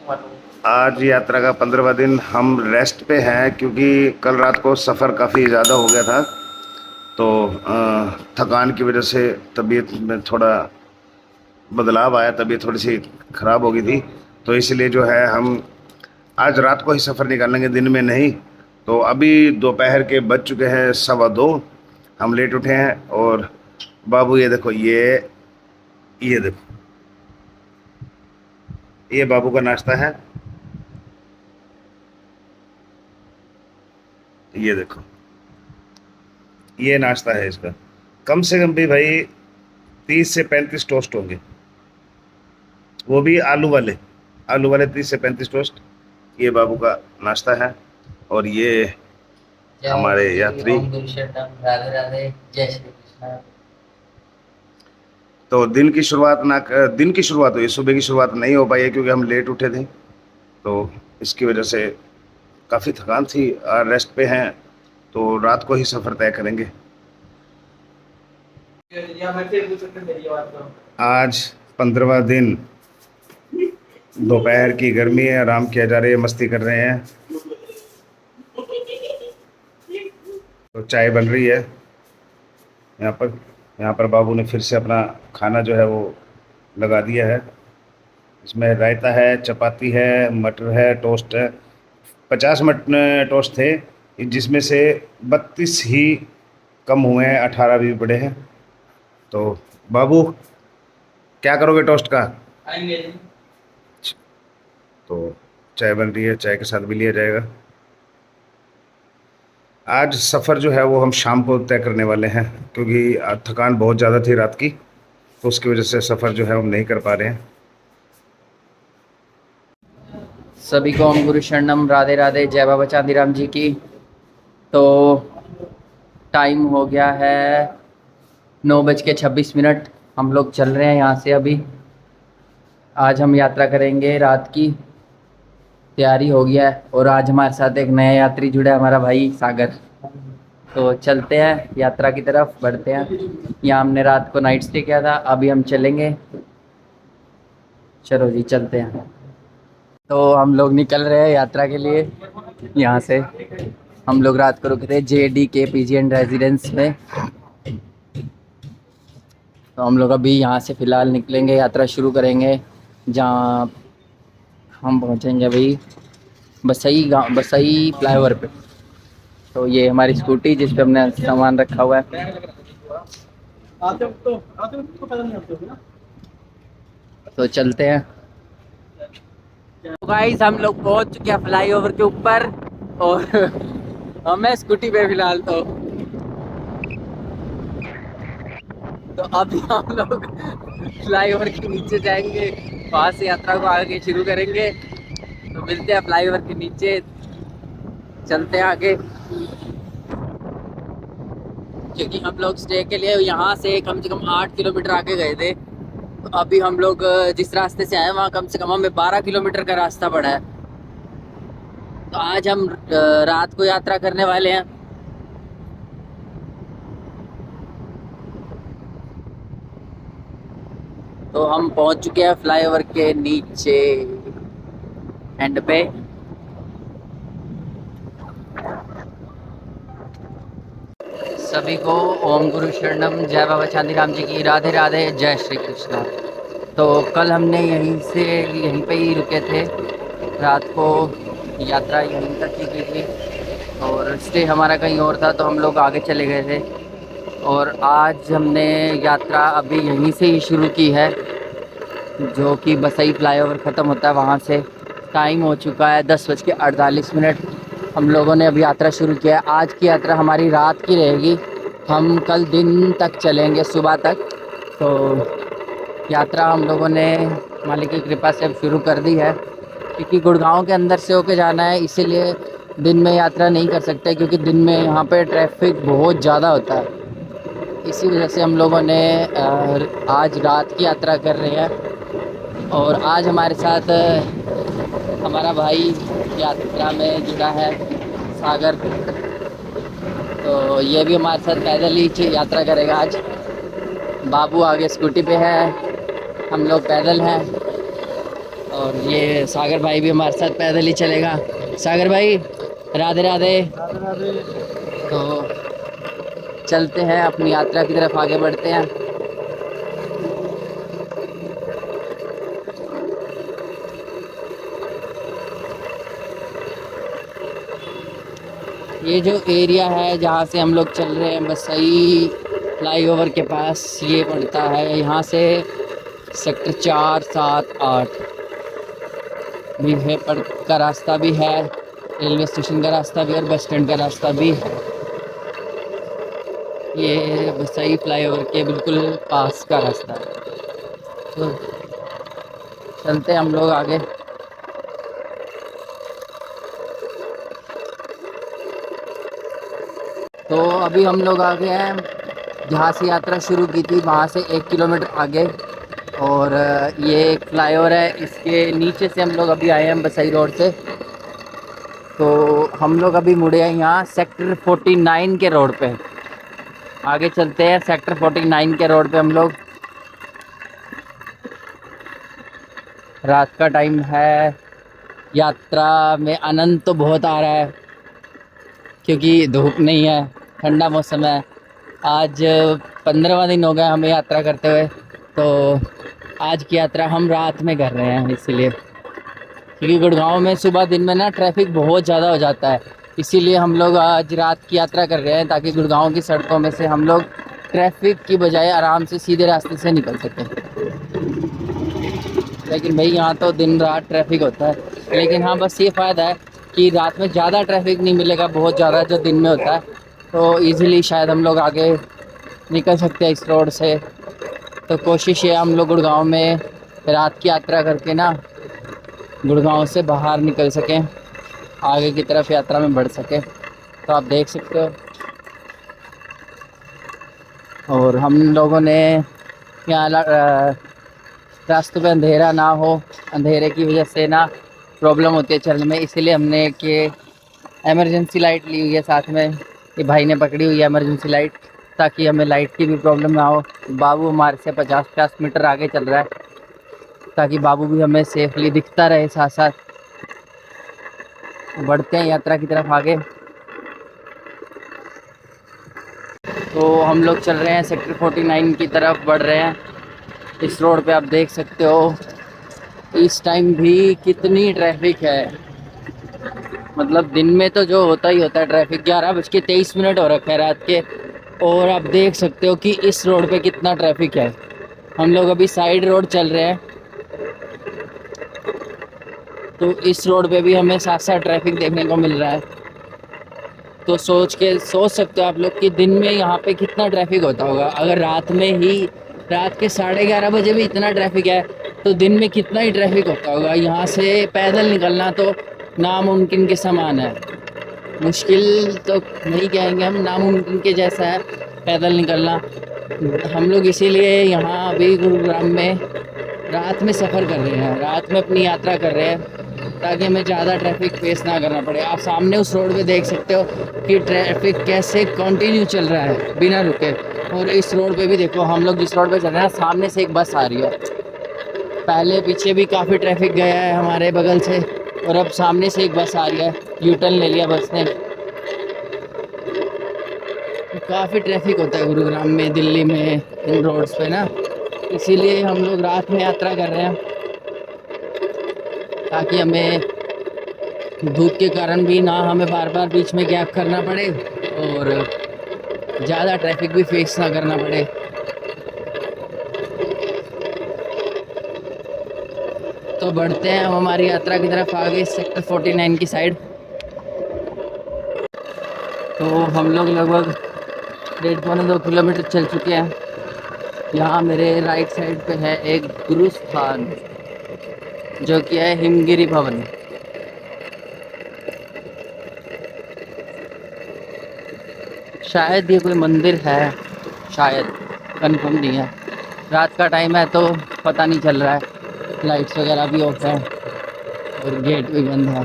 आज यात्रा का 15वां दिन। हम रेस्ट पे हैं क्योंकि कल रात को सफ़र काफ़ी ज़्यादा हो गया था। तो थकान की वजह से तबीयत में थोड़ा बदलाव आया, तबीयत थोड़ी सी ख़राब हो गई थी। तो इसलिए जो है हम आज रात को ही सफ़र निकालेंगे, दिन में नहीं। तो अभी दोपहर के बज चुके हैं 2:15। हम लेट उठे हैं। और बाबू ये देखो, ये देखो, ये बाबू का नाश्ता है। ये देखो, ये नाश्ता है इसका। कम से कम भी भाई 30 से 35 टोस्ट होंगे, वो भी आलू वाले 30 से 35 टोस्ट। ये बाबू का नाश्ता है। और ये जय हमारे श्री यात्री। ओम गुरु शरणम राधे राधे। जय श्री कृष्ण। तो दिन की शुरुआत हुई, सुबह की शुरुआत नहीं हो पाई है क्योंकि हम लेट उठे थे। तो इसकी वजह से काफ़ी थकान थी और रेस्ट पे हैं। तो रात को ही सफ़र तय करेंगे। आज 15वां दिन, दोपहर की गर्मी है, आराम किया जा रही है, मस्ती कर रहे हैं। तो चाय बन रही है यहाँ पर। यहाँ पर बाबू ने फिर से अपना खाना जो है वो लगा दिया है। इसमें रायता है, चपाती है, मटर है, टोस्ट है। 50 टोस्ट थे, जिसमें से 32 ही कम हुए हैं, 18 भी बड़े हैं। तो बाबू, क्या करोगे टोस्ट का? आएंगे। तो चाय बन रही है, चाय के साथ भी लिया जाएगा। आज सफ़र जो है वो हम शाम को तय करने वाले हैं क्योंकि आज थकान बहुत ज़्यादा थी रात की। तो उसकी वजह से सफ़र जो है हम नहीं कर पा रहे हैं। सभी को ओम गुरु शरणम राधे राधे। जय बाबा चांदीराम जी की। तो टाइम हो गया है 9:26। हम लोग चल रहे हैं यहाँ से अभी। आज हम यात्रा करेंगे, रात की तैयारी हो गया है। और आज हमारे साथ एक नया यात्री जुड़ा है, हमारा भाई सागर। तो चलते हैं, यात्रा की तरफ बढ़ते हैं। यहाँ हमने रात को नाइट स्टे किया था, अभी हम चलेंगे। चलो जी, चलते हैं। तो हम लोग निकल रहे हैं यात्रा के लिए। यहाँ से हम लोग रात को रुके थे JD के PG एंड रेजिडेंस में। तो हम लोग अभी यहाँ से फ़िलहाल निकलेंगे, यात्रा शुरू करेंगे। जहाँ हम पहुँचेंगे अभी बसई फ्लाईओवर पे। तो ये हमारी स्कूटी जिस पे हमने सामान रखा हुआ है। तो चलते हैं। तो गाइस, हम लोग पहुंच चुके हैं फ्लाईओवर के ऊपर। और हम हैं स्कूटी पे फिलहाल। तो अभी हम लोग फ्लाईओवर के नीचे जाएंगे, वहाँ से यात्रा को आगे शुरू करेंगे। तो मिलते हैं फ्लाईओवर के नीचे, चलते हैं आगे। क्योंकि हम लोग स्टे के लिए यहाँ से कम से कम 8 किलोमीटर आगे गए थे। तो अभी हम लोग जिस रास्ते से आए वहाँ कम से कम हमें 12 किलोमीटर का रास्ता पड़ा है। तो आज हम रात को यात्रा करने वाले हैं। तो हम पहुंच चुके हैं फ्लाईओवर के नीचे एंड पे। सभी को ओम गुरु शरणम। जय बाबा चांदीराम जी की। राधे राधे। जय श्री कृष्णा। तो कल हमने यहीं पे ही रुके थे रात को। यात्रा यहीं तक ही की थी और स्टे हमारा कहीं और था, तो हम लोग आगे चले गए थे। और आज हमने यात्रा अभी यहीं से ही शुरू की है, जो कि बसई फ्लाईओवर ख़त्म होता है वहाँ से। टाइम हो चुका है 10:48। हम लोगों ने अभी यात्रा शुरू किया है। आज की यात्रा हमारी रात की रहेगी, हम कल दिन तक चलेंगे, सुबह तक। तो यात्रा हम लोगों ने मालिक की कृपा से अब शुरू कर दी है, क्योंकि गुड़गांव के अंदर से होके जाना है, इसीलिए दिन में यात्रा नहीं कर सकते, क्योंकि दिन में यहाँ पे ट्रैफिक बहुत ज़्यादा होता है। इसी वजह से हम लोगों ने आज रात की यात्रा कर रहे हैं। और आज हमारे साथ हमारा भाई यात्रा में जुड़ा है, सागर। तो ये भी हमारे साथ पैदल ही यात्रा करेगा आज। बाबू आगे स्कूटी पे है, हम लोग पैदल हैं। और ये सागर भाई भी हमारे साथ पैदल ही चलेगा। सागर भाई राधे राधे। तो चलते हैं अपनी यात्रा की तरफ आगे बढ़ते हैं। ये जो एरिया है जहाँ से हम लोग चल रहे हैं बसई फ्लाईओवर के पास, ये पड़ता है यहाँ से सेक्टर 4, 7, 8 भी है पर का रास्ता भी है, रेलवे स्टेशन का रास्ता भी और बस स्टैंड का रास्ता भी है। ये बसई फ्लाईओवर के बिल्कुल पास का रास्ता है। तो चलते हैं हम लोग आगे। तो अभी हम लोग आ गए हैं जहाँ से यात्रा शुरू की थी, वहाँ से 1 किलोमीटर आगे। और ये एक फ्लाईओवर है, इसके नीचे से हम लोग अभी आए हैं बसई रोड से। तो हम लोग अभी मुड़े हैं यहाँ सेक्टर 49 के रोड पे। आगे चलते हैं सेक्टर 49 के रोड पे हम लोग। रात का टाइम है, यात्रा में आनंद तो बहुत आ रहा है क्योंकि धूप नहीं है, ठंडा मौसम है। आज 15वां दिन हो गया हमें यात्रा करते हुए। तो आज की यात्रा हम रात में कर रहे हैं इसीलिए, क्योंकि गुड़गांव में सुबह दिन में ना ट्रैफिक बहुत ज़्यादा हो जाता है। इसीलिए हम लोग आज रात की यात्रा कर रहे हैं ताकि गुड़गांव की सड़कों में से हम लोग ट्रैफिक की बजाय आराम से सीधे रास्ते से निकल सकें। लेकिन भाई यहाँ तो दिन रात ट्रैफिक होता है। लेकिन हाँ, बस ये फ़ायदा है कि रात में ज़्यादा ट्रैफिक नहीं मिलेगा, बहुत ज़्यादा जो दिन में होता है। तो इजीली शायद हम लोग आगे निकल सकते हैं इस रोड से। तो कोशिश है हम लोग गुड़गांव में रात की यात्रा करके ना गुड़गांव से बाहर निकल सकें, आगे की तरफ यात्रा में बढ़ सकें। तो आप देख सकते हो। और हम लोगों ने यहाँ रास्तों पे अंधेरा ना हो, अंधेरे की वजह से ना प्रॉब्लम होती है चलने में, इसीलिए हमने एक एमरजेंसी लाइट ली हुई है साथ में। ये भाई ने पकड़ी हुई है एमरजेंसी लाइट ताकि हमें लाइट की भी प्रॉब्लम ना हो। बाबू हमारे से 50-50 मीटर आगे चल रहा है ताकि बाबू भी हमें सेफली दिखता रहे साथ साथ। बढ़ते हैं यात्रा की तरफ आगे। तो हम लोग चल रहे हैं सेक्टर 49 की तरफ बढ़ रहे हैं। इस रोड पे आप देख सकते हो इस टाइम भी कितनी ट्रैफिक है। मतलब दिन में तो जो होता ही होता है ट्रैफिक। 11:23 हो रखा है रात के, और आप देख सकते हो कि इस रोड पे कितना ट्रैफिक है। हम लोग अभी साइड रोड चल रहे हैं, तो इस रोड पे भी हमें साथ साथ ट्रैफिक देखने को मिल रहा है। तो सोच सकते हो आप लोग कि दिन में यहाँ पे कितना ट्रैफिक होता होगा। अगर रात में ही रात के 11:30 बजे भी इतना ट्रैफिक है तो दिन में कितना ही ट्रैफिक होता होगा। यहाँ से पैदल निकलना तो नामुमकिन के समान है। मुश्किल तो नहीं कहेंगे हम, नामुमकिन के जैसा है पैदल निकलना। हम लोग इसीलिए यहाँ अभी गुरुग्राम में रात में सफ़र कर रहे हैं, रात में अपनी यात्रा कर रहे हैं ताकि हमें ज़्यादा ट्रैफिक फेस ना करना पड़े। आप सामने उस रोड पे देख सकते हो कि ट्रैफिक कैसे कंटिन्यू चल रहा है बिना रुके। और इस रोड पे भी देखो, हम लोग जिस रोड पे चल रहे हैं सामने से एक बस आ रही है। पहले पीछे भी काफ़ी ट्रैफिक गया है हमारे बगल से, और अब सामने से एक बस आ रही है। यू टर्न ले लिया बस ने। काफ़ी ट्रैफिक होता है गुरुग्राम में, दिल्ली में, इन रोड्स पे ना। इसीलिए हम लोग रात में यात्रा कर रहे हैं ताकि हमें धूप के कारण भी ना हमें बार बार बीच में गैप करना पड़े और ज़्यादा ट्रैफिक भी फेस ना करना पड़े। तो बढ़ते हैं हम हमारी यात्रा की तरफ आगे सेक्टर 49 की साइड। तो हम लोग लगभग 1.5-2 किलोमीटर चल चुके हैं। यहाँ मेरे राइट साइड पे है एक गुरु स्थान जो कि है हिमगिरी भवन। शायद ये कोई मंदिर है, शायद, कंफर्म नहीं है। रात का टाइम है तो पता नहीं चल रहा है। लाइट्स वगैरह भी ऑफ है और गेट भी बंद है।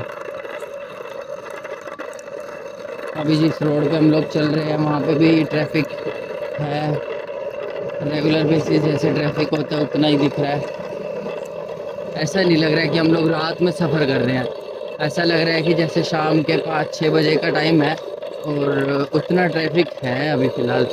अभी जिस रोड पे हम लोग चल रहे हैं वहाँ पे भी ट्रैफिक है। रेगुलर बेसिस जैसे ट्रैफिक होता है उतना ही दिख रहा है। ऐसा नहीं लग रहा है कि हम लोग रात में सफ़र कर रहे हैं। ऐसा लग रहा है कि जैसे शाम के 5-6 बजे का टाइम है और उतना ट्रैफिक है अभी फ़िलहाल।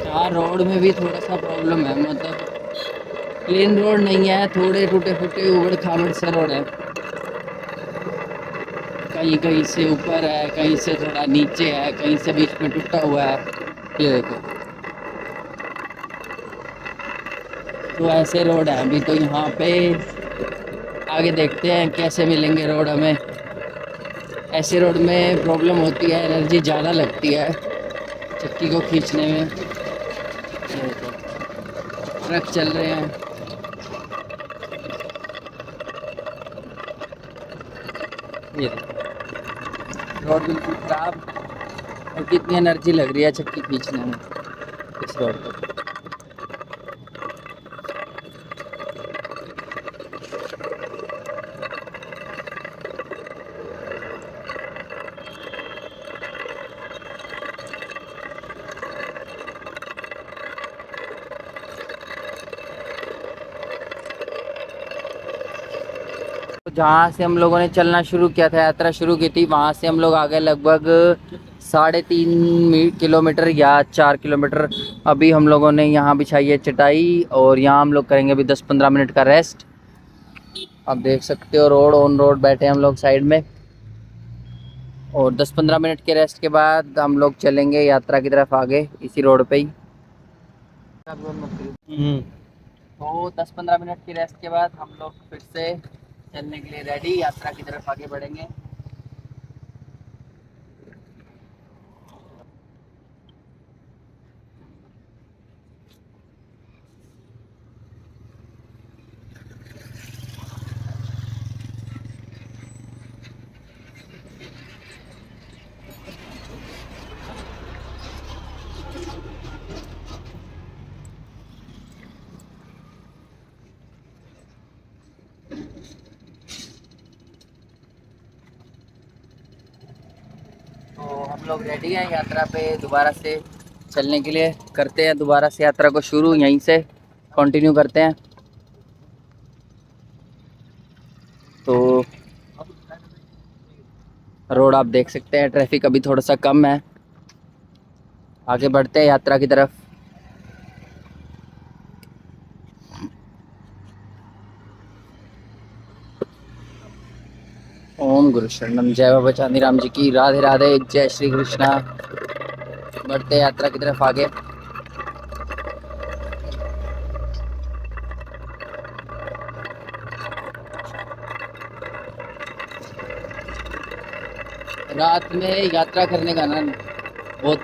4 रोड में भी थोड़ा सा प्रॉब्लम है, मतलब प्लेन रोड नहीं है, थोड़े टूटे-फूटे ऊबड़-खाबड़ से रोड है। कहीं कहीं से ऊपर है, कहीं से थोड़ा नीचे है, कहीं से बीच में टूटा हुआ है। ये देखो, तो ऐसे रोड है अभी। तो यहाँ पे आगे देखते हैं कैसे मिलेंगे रोड हमें। ऐसे रोड में प्रॉब्लम होती है, एनर्जी ज़्यादा लगती है चक्की को खींचने में। ये देखो, ट्रक चल रहे हैं। ये देखो, रोड बिल्कुल खराब, और कितनी एनर्जी लग रही है चक्की खींचने में इस रोड पर। तो जहाँ से हम लोगों ने चलना शुरू किया था, यात्रा शुरू की थी, वहाँ से हम लोग आ गए लगभग 3.5 किलोमीटर या 4 किलोमीटर। अभी हम लोगों ने यहाँ बिछाई है चटाई और यहाँ हम लोग करेंगे अभी 10-15 मिनट का रेस्ट। आप देख सकते हो रोड ऑन रोड बैठे हैं हम लोग साइड में, और 10-15 मिनट के रेस्ट के बाद हम लोग चलेंगे यात्रा की तरफ आगे इसी रोड पे ही। तो 10-15 मिनट की रेस्ट के बाद हम लोग फिर से चलने के लिए रेडी, यात्रा की तरफ आगे बढ़ेंगे। तो हम लोग रेडी हैं यात्रा पे दोबारा से चलने के लिए। करते हैं दोबारा से यात्रा को शुरू, यहीं से कंटिन्यू करते हैं। तो रोड आप देख सकते हैं, ट्रैफिक अभी थोड़ा सा कम है। आगे बढ़ते हैं यात्रा की तरफ। ओम गुरु शरणम, जय बाबा चांदीराम जी की, राधे राधे, जय श्री कृष्णा। बढ़ते हैं यात्रा की तरफ आगे। रात में यात्रा करने का ना बहुत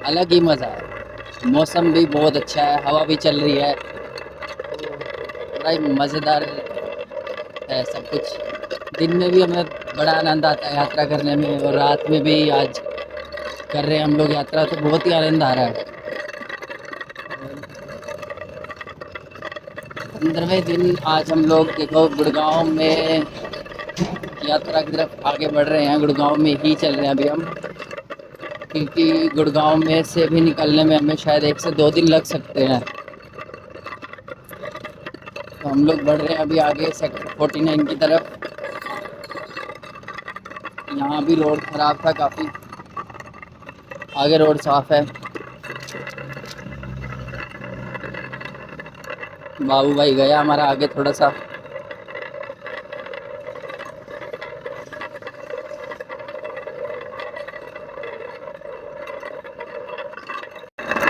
अलग ही मज़ा है। मौसम भी बहुत अच्छा है, हवा भी चल रही है, तो बड़ा ही मज़ेदार है सब कुछ। दिन में भी हमें बड़ा आनंद आता है यात्रा करने में, और रात में भी आज कर रहे हैं हम लोग यात्रा, तो बहुत ही आनंद आ रहा है। 15वें दिन आज हम लोग देखो गुड़गांव में यात्रा की तरफ आगे बढ़ रहे हैं। गुड़गांव में ही चल रहे हैं अभी हम, क्योंकि गुड़गांव में से भी निकलने में हमें शायद 1 से 2 दिन लग सकते हैं। तो हम लोग बढ़ रहे हैं अभी आगे सेक्टर 49 की तरफ। यहाँ भी रोड ख़राब था काफ़ी, आगे रोड साफ़ है। बाबू भाई गया हमारा आगे थोड़ा सा।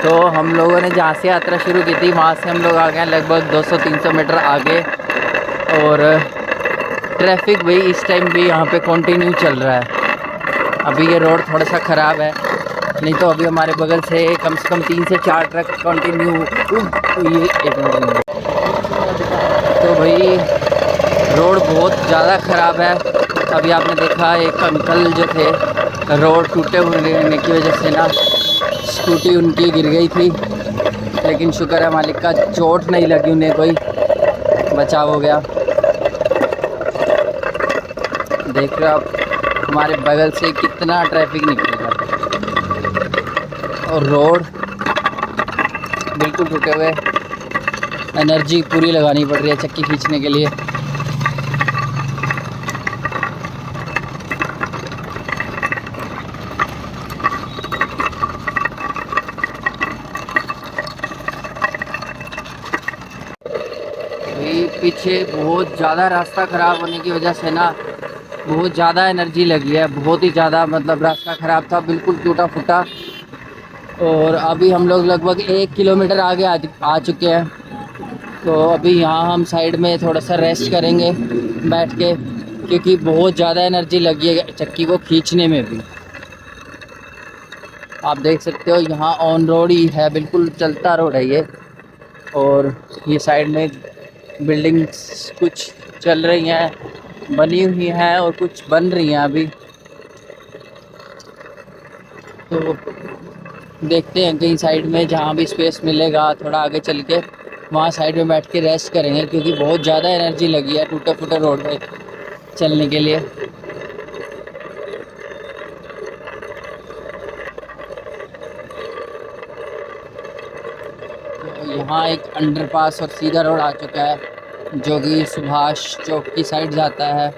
तो हम लोगों ने जहाँ से यात्रा शुरू की थी वहाँ से हम लोग आ गए लगभग 200-300 मीटर आगे, और ट्रैफिक भी इस टाइम भी यहाँ पे कंटिन्यू चल रहा है। अभी ये रोड थोड़ा सा ख़राब है, नहीं तो अभी हमारे बगल से कम 3 से 4 ट्रक कंटिन्यू। ये एक मिनट, तो भाई रोड बहुत ज़्यादा ख़राब है। अभी आपने देखा एक अंकल जो थे, रोड टूटे हुए रहने की वजह से ना स्कूटी उनकी गिर गई थी, लेकिन शुक्र है मालिक का, चोट नहीं लगी उन्हें, कोई बचाव हो गया। देख रहे हो आप, हमारे बगल से कितना ट्रैफिक निकल रहा है और रोड बिल्कुल टूटे हुए। एनर्जी पूरी लगानी पड़ रही है चक्की खींचने के लिए। भाई पीछे बहुत ज़्यादा रास्ता ख़राब होने की वजह से ना बहुत ज़्यादा एनर्जी लगी है, बहुत ही ज़्यादा। मतलब रास्ता ख़राब था, बिल्कुल टूटा फूटा। और अभी हम लोग लगभग 1 किलोमीटर आगे आ चुके हैं। तो अभी यहाँ हम साइड में थोड़ा सा रेस्ट करेंगे बैठ के, क्योंकि बहुत ज़्यादा एनर्जी लगी है चक्की को खींचने में भी। आप देख सकते हो यहाँ ऑन रोड ही है, बिल्कुल चलता रोड है ये। और ये साइड में बिल्डिंग्स कुछ चल रही हैं, बनी हुई हैं और कुछ बन रही हैं अभी। तो देखते हैं कहीं साइड में जहाँ भी स्पेस मिलेगा थोड़ा आगे चल के वहाँ साइड में बैठ के रेस्ट करेंगे, क्योंकि बहुत ज़्यादा एनर्जी लगी है टूटे फूटे रोड पे चलने के लिए। तो यहाँ एक अंडरपास और सीधा रोड आ चुका है जो कि सुभाष चौक की साइड जाता है।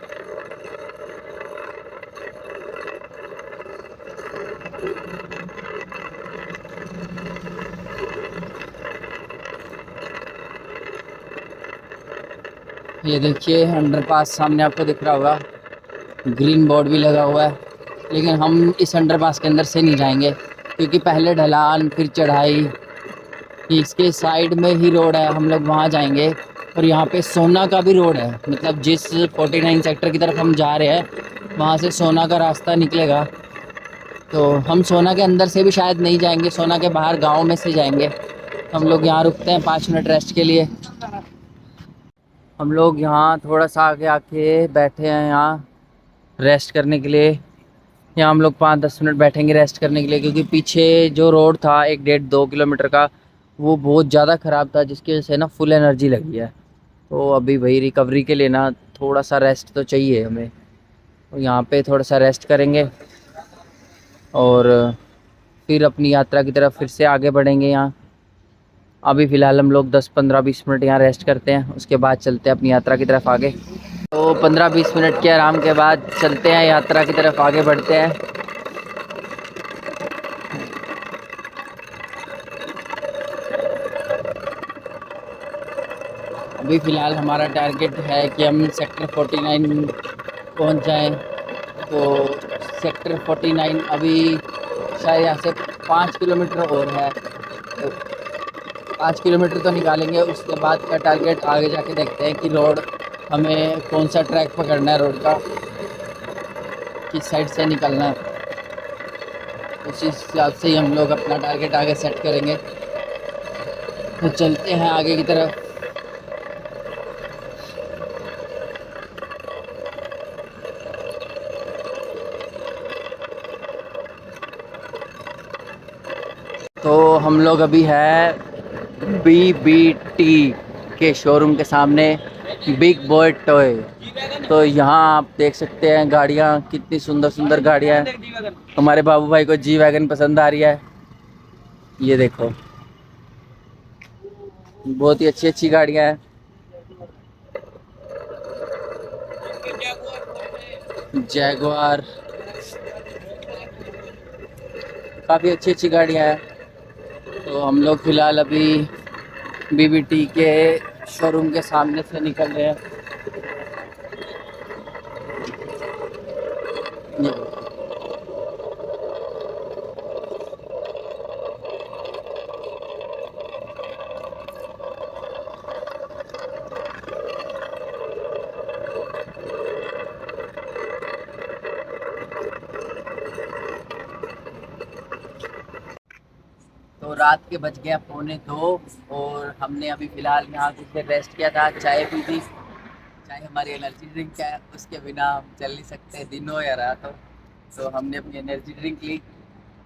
ये देखिए अंडरपास सामने आपको दिख रहा होगा, ग्रीन बोर्ड भी लगा हुआ है। लेकिन हम इस अंडरपास के अंदर से नहीं जाएंगे, क्योंकि पहले ढलान फिर चढ़ाई। इसके साइड में ही रोड है, हम लोग वहाँ जाएंगे। और यहाँ पे सोना का भी रोड है, मतलब जिस 49 सेक्टर की तरफ हम जा रहे हैं वहाँ से सोना का रास्ता निकलेगा। तो हम सोना के अंदर से भी शायद नहीं जाएंगे, सोना के बाहर गांव में से जाएंगे। हम लोग यहाँ रुकते हैं 5 मिनट रेस्ट के लिए। हम लोग यहाँ थोड़ा सा आगे आके बैठे हैं यहाँ रेस्ट करने के लिए। यहाँ हम लोग 5-10 मिनट बैठेंगे रेस्ट करने के लिए, क्योंकि पीछे जो रोड था 1-1.5-2 किलोमीटर का, वो बहुत ज़्यादा ख़राब था, जिसकी वजह से ना फुल एनर्जी लगी है। तो अभी भाई रिकवरी के लिए ना थोड़ा सा रेस्ट तो चाहिए हमें। तो यहाँ पे थोड़ा सा रेस्ट करेंगे और फिर अपनी यात्रा की तरफ फिर से आगे बढ़ेंगे। यहाँ अभी फ़िलहाल हम लोग 10-15-20 मिनट यहाँ रेस्ट करते हैं, उसके बाद चलते हैं अपनी यात्रा की तरफ आगे। तो 15-20 मिनट के आराम के बाद चलते हैं यात्रा की तरफ आगे बढ़ते हैं। अभी फ़िलहाल हमारा टारगेट है कि हम सेक्टर 49 पहुंच जाएं। तो सेक्टर 49 अभी शायद यहाँ से 5 किलोमीटर और है, तो 5 किलोमीटर तो निकालेंगे। उसके बाद का टारगेट आगे जाके देखते हैं कि रोड हमें कौन सा ट्रैक पकड़ना है, रोड का किस साइड से निकलना है। उसी हिसाब से ही हम लोग अपना टारगेट आगे सेट करेंगे। तो चलते हैं आगे की तरफ। तो हम लोग अभी है BBT के शोरूम के सामने, बिग बॉय टॉय। तो यहाँ आप देख सकते हैं गाड़ियाँ, कितनी सुंदर सुंदर गाड़ियाँ हैं। हमारे बाबू भाई को जी वैगन पसंद आ रही है, ये देखो बहुत ही अच्छी अच्छी गाड़ियाँ हैं। जैगुआर, काफ़ी अच्छी अच्छी गाड़ियाँ हैं। तो हम लोग फ़िलहाल अभी BBT के शोरूम के सामने से निकल रहे हैं। तो रात के बज गया 1:45 और हमने अभी फ़िलहाल यहाँ कुछ देर रेस्ट किया था, चाय पी थी। चाय हमारी एनर्जी ड्रिंक है, उसके बिना हम चल नहीं सकते, दिन हो या रात हो। तो हमने अपनी एनर्जी ड्रिंक ली।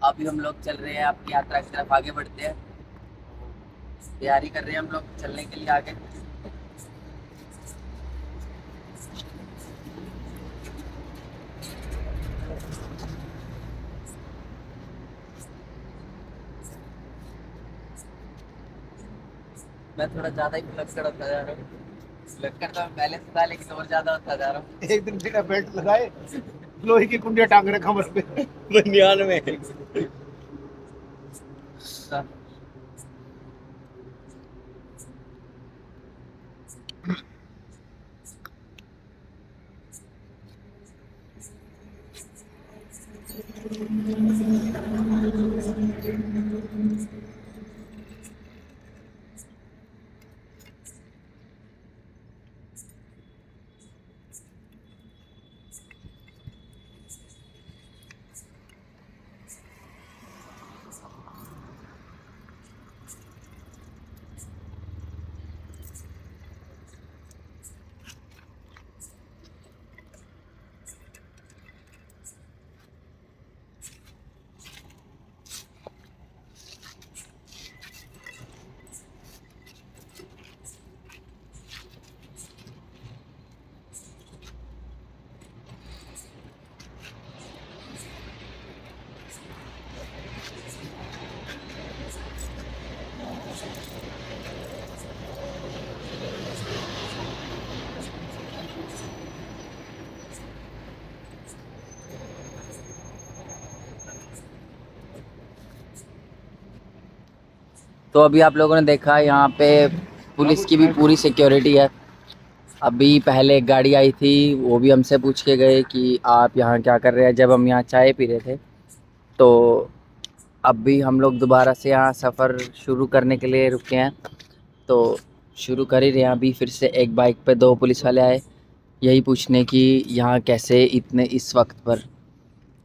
अभी हम लोग चल रहे हैं अपनी यात्रा की तरफ आगे बढ़ते हैं। तैयारी कर रहे हैं हम लोग चलने के लिए आगे। मैं थोड़ा ज़्यादा ही भुलक्कड़ होता जा रहा हूँ। भुलक्कड़ तो मैं पहले से था, लेकिन और ज़्यादा होता जा रहा हूँ। एक दिन बिना बेल्ट लगाए लोहे की कुंडिया टांग रखा कमर पे बनियान में। तो अभी आप लोगों ने देखा यहाँ पे पुलिस की भी पूरी सिक्योरिटी है। अभी पहले एक गाड़ी आई थी, वो भी हमसे पूछ के गए कि आप यहाँ क्या कर रहे हैं, जब हम यहाँ चाय पी रहे थे। तो अब भी हम लोग दोबारा से यहाँ सफ़र शुरू करने के लिए रुके हैं। तो शुरू कर ही रहे हैं। अभी फिर से एक बाइक पे 2 पुलिस वाले आए, यही पूछने कि यहाँ कैसे इतने इस वक्त पर।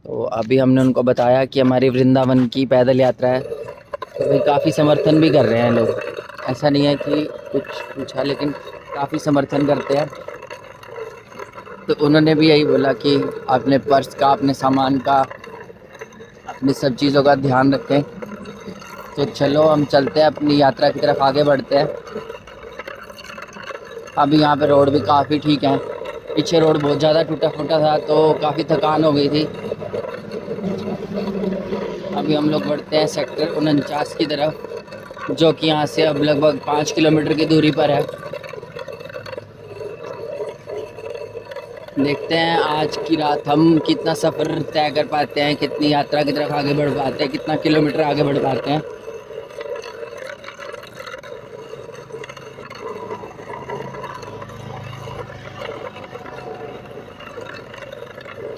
तो अभी हमने उनको बताया कि हमारी वृंदावन की पैदल यात्रा है। तो भाई काफ़ी समर्थन भी कर रहे हैं लोग, ऐसा नहीं है कि कुछ पूछा, लेकिन काफ़ी समर्थन करते हैं। तो उन्होंने भी यही बोला कि अपने पर्स का, अपने सामान का, अपनी सब चीज़ों का ध्यान रखें। तो चलो हम चलते हैं, अपनी यात्रा की तरफ आगे बढ़ते हैं। अभी यहाँ पे रोड भी काफ़ी ठीक है। पीछे रोड बहुत ज़्यादा टूटा फूटा था, तो काफ़ी थकान हो गई थी। अभी हम लोग बढ़ते हैं सेक्टर 49 की तरफ, जो कि यहाँ से अब लगभग 5 किलोमीटर की दूरी पर है। देखते हैं आज की रात हम कितना सफ़र तय कर पाते हैं, कितनी यात्रा की तरफ आगे बढ़ पाते हैं, कितना किलोमीटर आगे बढ़ पाते हैं।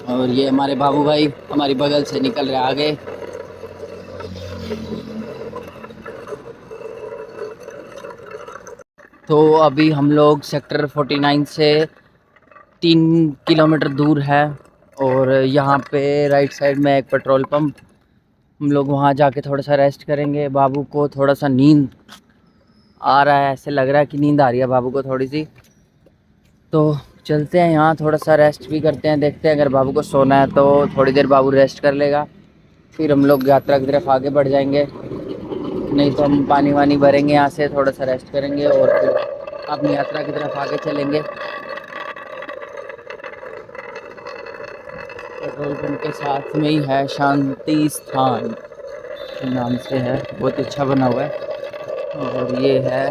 और ये हमारे बाबू भाई हमारी बगल से निकल रहे आगे। तो अभी हम लोग सेक्टर 49 से 3 किलोमीटर दूर है, और यहाँ पे राइट साइड में एक पेट्रोल पंप। हम लोग वहाँ जाके थोड़ा सा रेस्ट करेंगे। बाबू को थोड़ा सा नींद आ रहा है, ऐसे लग रहा है कि नींद आ रही है बाबू को थोड़ी सी। तो चलते हैं यहाँ, थोड़ा सा रेस्ट भी करते हैं। देखते हैं, अगर बाबू को सोना है तो थोड़ी देर बाबू रेस्ट कर लेगा, फिर हम लोग यात्रा की तरफ आगे बढ़ जाएंगे। नहीं तो हम पानी वानी भरेंगे यहाँ से, थोड़ा सा रेस्ट करेंगे और फिर अपनी यात्रा की तरफ आगे चलेंगे। पेट्रोल पंप के साथ में ही है शांति स्थान नाम से है, बहुत अच्छा बना हुआ है। और ये है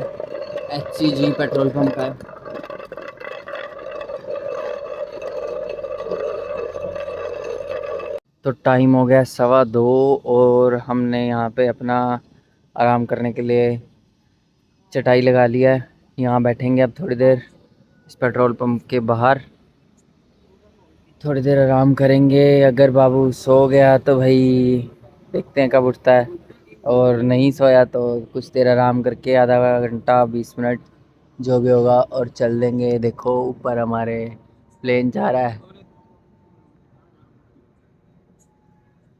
HCG पेट्रोल पंप है। तो टाइम हो गया 2:15, और हमने यहाँ पे अपना आराम करने के लिए चटाई लगा लिया है। यहाँ बैठेंगे अब थोड़ी देर इस पेट्रोल पंप के बाहर, थोड़ी देर आराम करेंगे। अगर बाबू सो गया तो भाई देखते हैं कब उठता है, और नहीं सोया तो कुछ देर आराम करके आधा घंटा 20 मिनट जो भी होगा और चल देंगे। देखो ऊपर हमारे प्लेन जा रहा है,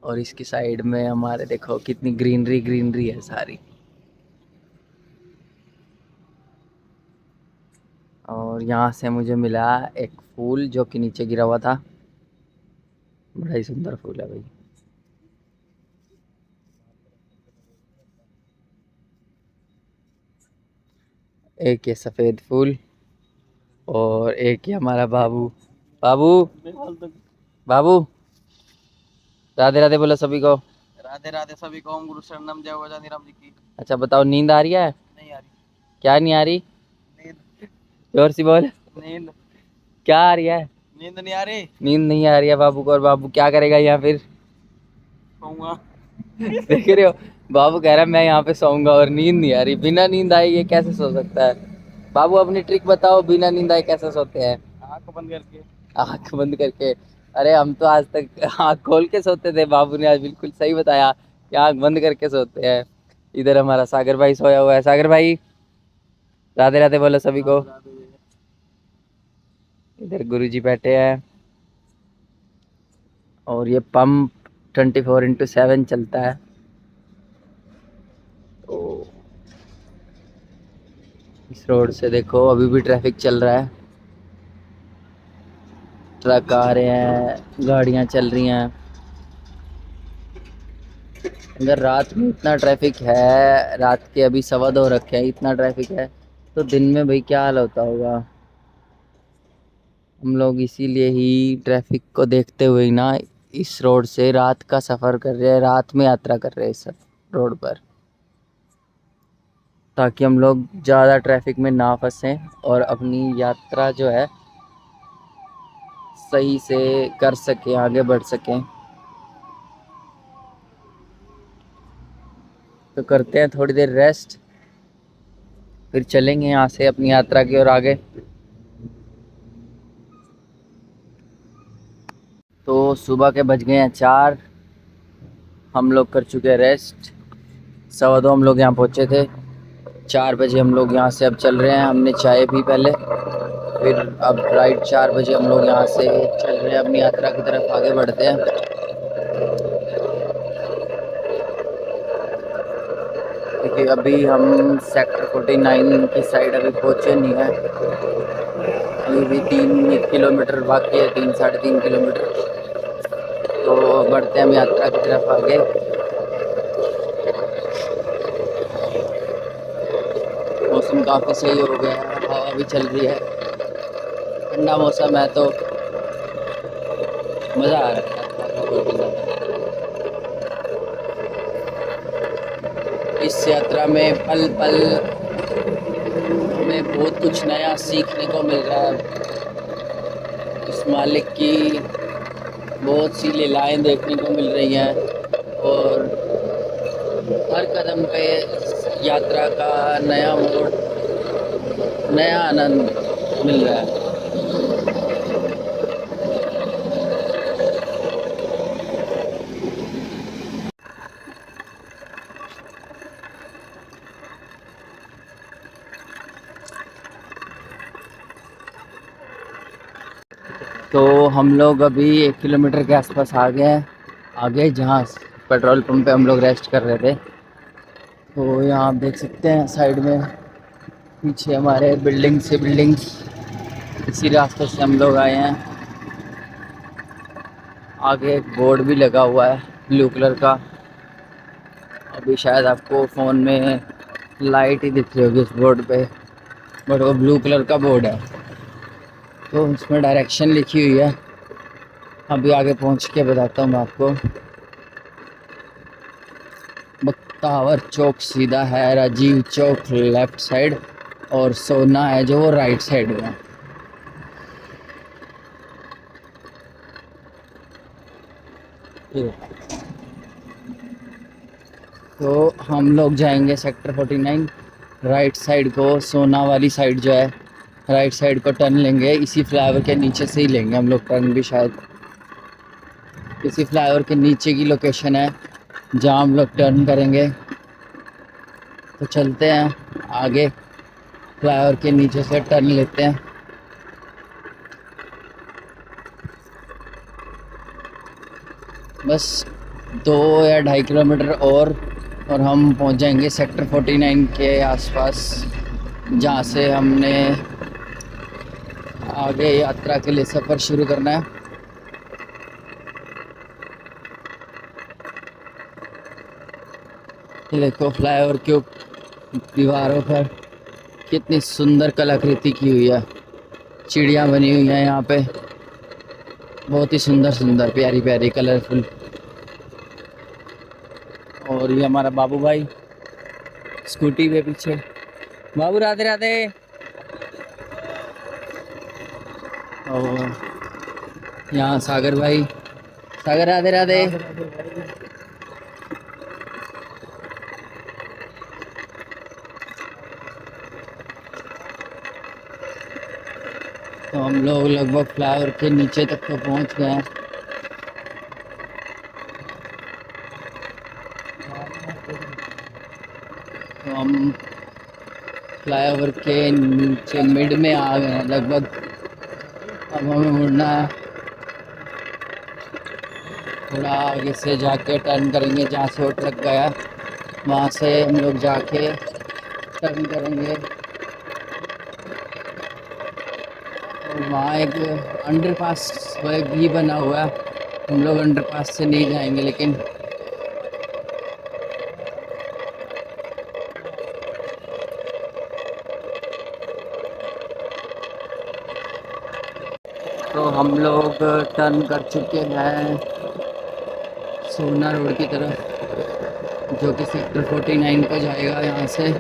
और इसकी साइड में हमारे देखो कितनी ग्रीनरी ग्रीनरी है सारी। और यहाँ से मुझे मिला एक फूल जो कि नीचे गिरा हुआ था, बड़ा ही सुंदर फूल है भाई। एक ये सफ़ेद फूल और एक ये हमारा बाबू। बाबू बाबू राधे राधे बोलो सभी को। राधे राधे सभी को। ओम गुरु शरणम जय बाबा चांदी राम जी की। अच्छा बताओ, नींद आ रही है? नहीं आ रही क्या नहीं आ रही? नींद। जोर से बोल। नींद क्या आ रही है? नींद नहीं आ रही। नींद नहीं आ रही है बाबू को। और बाबू क्या करेगा यहाँ फिर? सोऊंगा। देख रहे हो, बाबू कह रहा है मैं यहाँ पे सोऊंगा और नींद नहीं आ रही। बिना नींद आए ये कैसे सो सकता है? बाबू अपनी ट्रिक बताओ, बिना नींद आए कैसे सोते हैं? आंख बंद करके। आंख बंद करके? अरे हम तो आज तक आंख खोल के सोते थे। बाबू ने आज बिल्कुल सही बताया कि आंख बंद करके सोते हैं। इधर हमारा सागर भाई सोया हुआ है। सागर भाई राधे राधे बोलो सभी को। इधर गुरुजी बैठे हैं और ये पंप 24/7 चलता है। तो इस रोड से देखो अभी भी ट्रैफिक चल रहा है। ट्रक आ रहे हैं, गाड़ियां चल रही हैं। अगर रात में इतना ट्रैफिक है, रात के अभी 2:15 रखे हैं, इतना ट्रैफिक है तो दिन में भाई क्या हाल होता होगा। हम लोग इसीलिए ही ट्रैफिक को देखते हुए ही ना इस रोड से रात का सफ़र कर रहे हैं, रात में यात्रा कर रहे हैं इस रोड पर, ताकि हम लोग ज़्यादा ट्रैफिक में ना फंसें और अपनी यात्रा जो है सही से कर सकें, आगे बढ़ सकें। तो करते हैं थोड़ी देर रेस्ट, फिर चलेंगे यहाँ से अपनी यात्रा की ओर आगे। तो सुबह के बज गए हैं 4। हम लोग कर चुके हैं रेस्ट। 2:15 हम लोग यहाँ पहुँचे थे। 4 बजे हम लोग यहाँ से अब चल रहे हैं। हमने चाय पी पहले, फिर अब राइट 4 बजे हम लोग यहाँ से चल रहे हैं, अपनी यात्रा की तरफ आगे बढ़ते हैं। क्योंकि अभी हम सेक्टर 49 की साइड अभी पहुँचे नहीं हैं। अभी भी 3 किलोमीटर बाकी है, 3-3.5 किलोमीटर। तो बढ़ते हैं हम यात्रा की तरफ आगे। मौसम काफ़ी सही हो गया है, हवा भी चल रही है, ठंडा मौसम है तो मज़ा आ रहा है यात्रा का बहुत ही ज़्यादा। इस यात्रा में पल पल हमें बहुत कुछ नया सीखने को मिल रहा है। इस मालिक की बहुत सी लीलाएं देखने को मिल रही हैं और हर कदम पे यात्रा का नया मोड़, नया आनंद मिल रहा है। तो हम लोग अभी 1 किलोमीटर के आसपास आ गए हैं, आगे जहाँ पेट्रोल पंप पे हम लोग रेस्ट कर रहे थे। तो यहाँ आप देख सकते हैं साइड में पीछे हमारे बिल्डिंग्स, इसी रास्ते से हम लोग आए हैं। आगे एक बोर्ड भी लगा हुआ है ब्लू कलर का। अभी शायद आपको फ़ोन में लाइट ही दिख रही होगी उस बोर्ड पे, बट वो ब्लू कलर का बोर्ड है। तो उसमें डायरेक्शन लिखी हुई है। अभी आगे पहुंच के बताता हूँ मैं आपको। बख्तावर चौक सीधा है, राजीव चौक लेफ़्ट साइड और सोना है जो वो राइट साइड में है। तो हम लोग जाएंगे सेक्टर 49 राइट साइड को, सोना वाली साइड जो है राइट साइड को टर्न लेंगे। इसी फ्लाईओवर के नीचे से ही लेंगे हम लोग टर्न भी, शायद इसी फ्लाईओवर के नीचे की लोकेशन है जहाँ हम लोग टर्न करेंगे। तो चलते हैं आगे, फ्लाईओवर के नीचे से टर्न लेते हैं। बस 2 या 2.5 किलोमीटर और हम पहुंच जाएंगे सेक्टर 49 के आसपास, जहाँ से हमने आगे यात्रा के लिए सफ़र शुरू करना है। ये देखो फ्लाईओवर के दीवारों पर कितनी सुंदर कलाकृति की हुई है, चिड़िया बनी हुई है यहाँ पे, बहुत ही सुंदर सुंदर प्यारी प्यारी कलरफुल। और ये हमारा बाबू भाई स्कूटी पे पीछे। बाबू राधे राधे। और यहाँ सागर भाई, सागर राधे राधे। तो हम लोग लगभग फ्लाईओवर के नीचे तक तो पहुँच गए हैं। तो हम फ्लाईओवर के नीचे मिड में आ गए हैं लगभग। अब हमें मुड़ना है, थोड़ा आगे से जाके टर्न करेंगे, जहाँ से वो ट्रक गया वहाँ से हम लोग जाके टर्न करेंगे। और वहाँ एक अंडरपास भी बना हुआ है, हम लोग अंडरपास से नहीं जाएंगे लेकिन तो हम लोग टर्न कर चुके हैं सोना रोड की तरफ, जो कि सेक्टर 49 को जाएगा यहाँ से।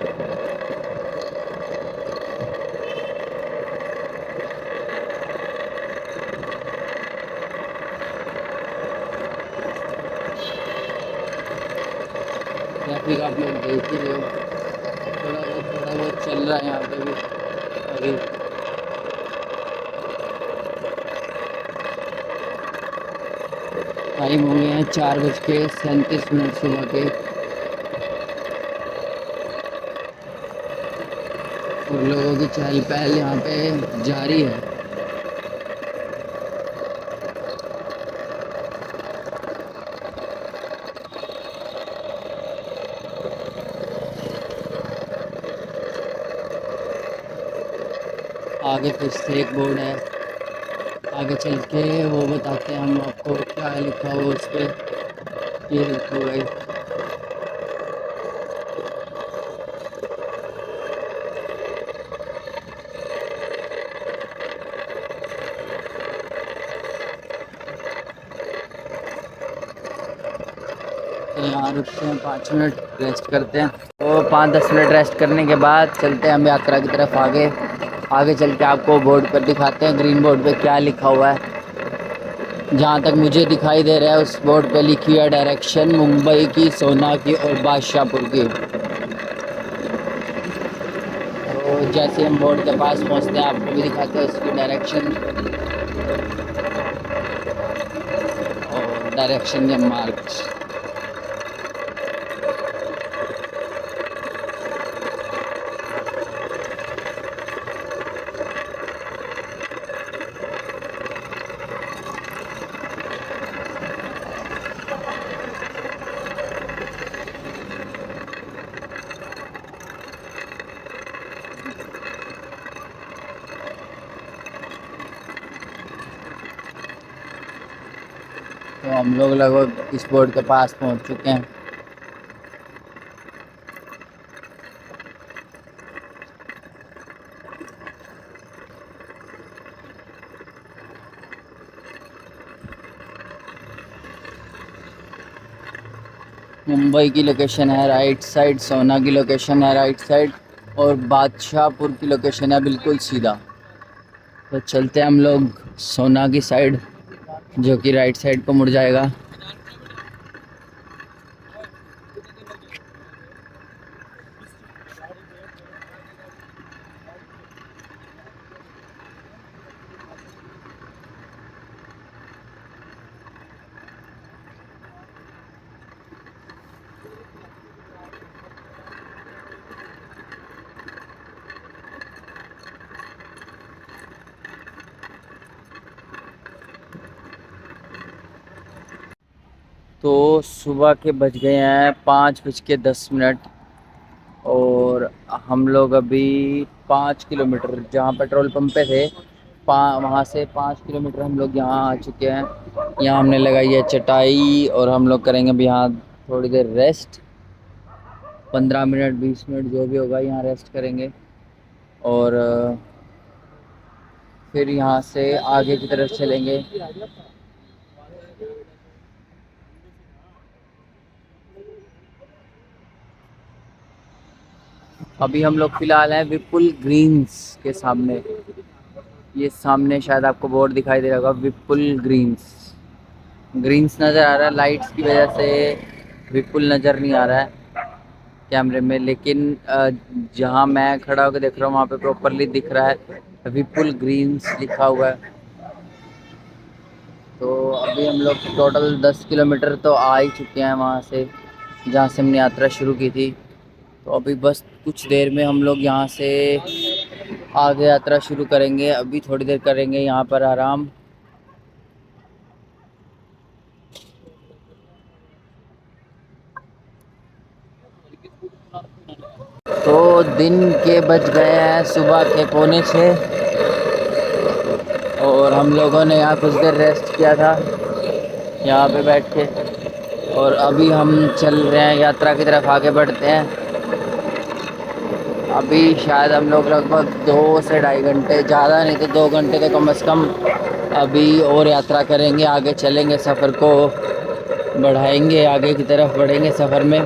ट्रैफिक आप लोग देख ही रहे हो, थोड़ा बहुत चल रहा है यहाँ पे भी अभी। टाइम हो गए हैं 4:37 सुबह के। और लोगों की चहल पहल यहाँ पे जारी है। आगे फिर से एक बोर्ड है, आगे चल के वो बताते हैं हम आपको क्या लिखा हुआ उस पर। ये लिखा हुआ है तो यहाँ रुकते हैं, 5 मिनट रेस्ट करते हैं। तो 5-10 मिनट रेस्ट करने के बाद चलते हैं हम यात्रा की तरफ आगे। आगे चल के आपको बोर्ड पर दिखाते हैं, ग्रीन बोर्ड पे क्या लिखा हुआ है। जहाँ तक मुझे दिखाई दे रहा है उस बोर्ड पे लिखी है डायरेक्शन मुंबई की, सोना की और बादशाहपुर की। तो जैसे हम बोर्ड के पास पहुँचते हैं आपको भी दिखाते हैं उसकी डायरेक्शन और डायरेक्शन के मार्क्स। तो हम लोग लगभग इस बोर्ड के पास पहुंच चुके हैं। मुंबई की लोकेशन है राइट साइड, सोना की लोकेशन है राइट साइड और बादशाहपुर की लोकेशन है बिल्कुल सीधा। तो चलते हैं हम लोग सोना की साइड, जो कि राइट साइड को मुड़ जाएगा। तो सुबह के बज गए हैं 5:10 और हम लोग अभी 5 किलोमीटर जहाँ पेट्रोल पंप पे थे वहाँ से 5 किलोमीटर हम लोग यहाँ आ चुके हैं। यहाँ हमने लगाई है चटाई और हम लोग करेंगे अभी यहाँ थोड़ी देर रेस्ट, 15 मिनट 20 मिनट जो भी होगा यहाँ रेस्ट करेंगे। और फिर यहाँ से आगे की तरफ चलेंगे। अभी हम लोग फ़िलहाल हैं विपुल ग्रीन्स के सामने। ये सामने शायद आपको बोर्ड दिखाई दे रहा होगा, विपुल ग्रीन्स। ग्रीन्स नज़र आ रहा है, लाइट्स की वजह से विपुल नज़र नहीं आ रहा है कैमरे में, लेकिन जहाँ मैं खड़ा होकर देख रहा हूँ वहाँ पे प्रॉपरली दिख रहा है, विपुल ग्रीन्स लिखा हुआ है। तो अभी हम लोग टोटल 10 किलोमीटर तो आ ही चुके हैं वहाँ से, जहाँ से हमने यात्रा शुरू की थी। तो अभी बस कुछ देर में हम लोग यहाँ से आगे यात्रा शुरू करेंगे। अभी थोड़ी देर करेंगे यहाँ पर आराम। तो दिन के बज गए हैं सुबह के 5:45 और हम लोगों ने यहाँ कुछ देर रेस्ट किया था यहाँ पे बैठ के, और अभी हम चल रहे हैं यात्रा की तरफ, आगे बढ़ते हैं। अभी शायद हम लोग लगभग 2 से ढाई घंटे, ज़्यादा नहीं तो 2 घंटे तो कम से कम अभी और यात्रा करेंगे, आगे चलेंगे, सफ़र को बढ़ाएंगे, आगे की तरफ बढ़ेंगे सफ़र में।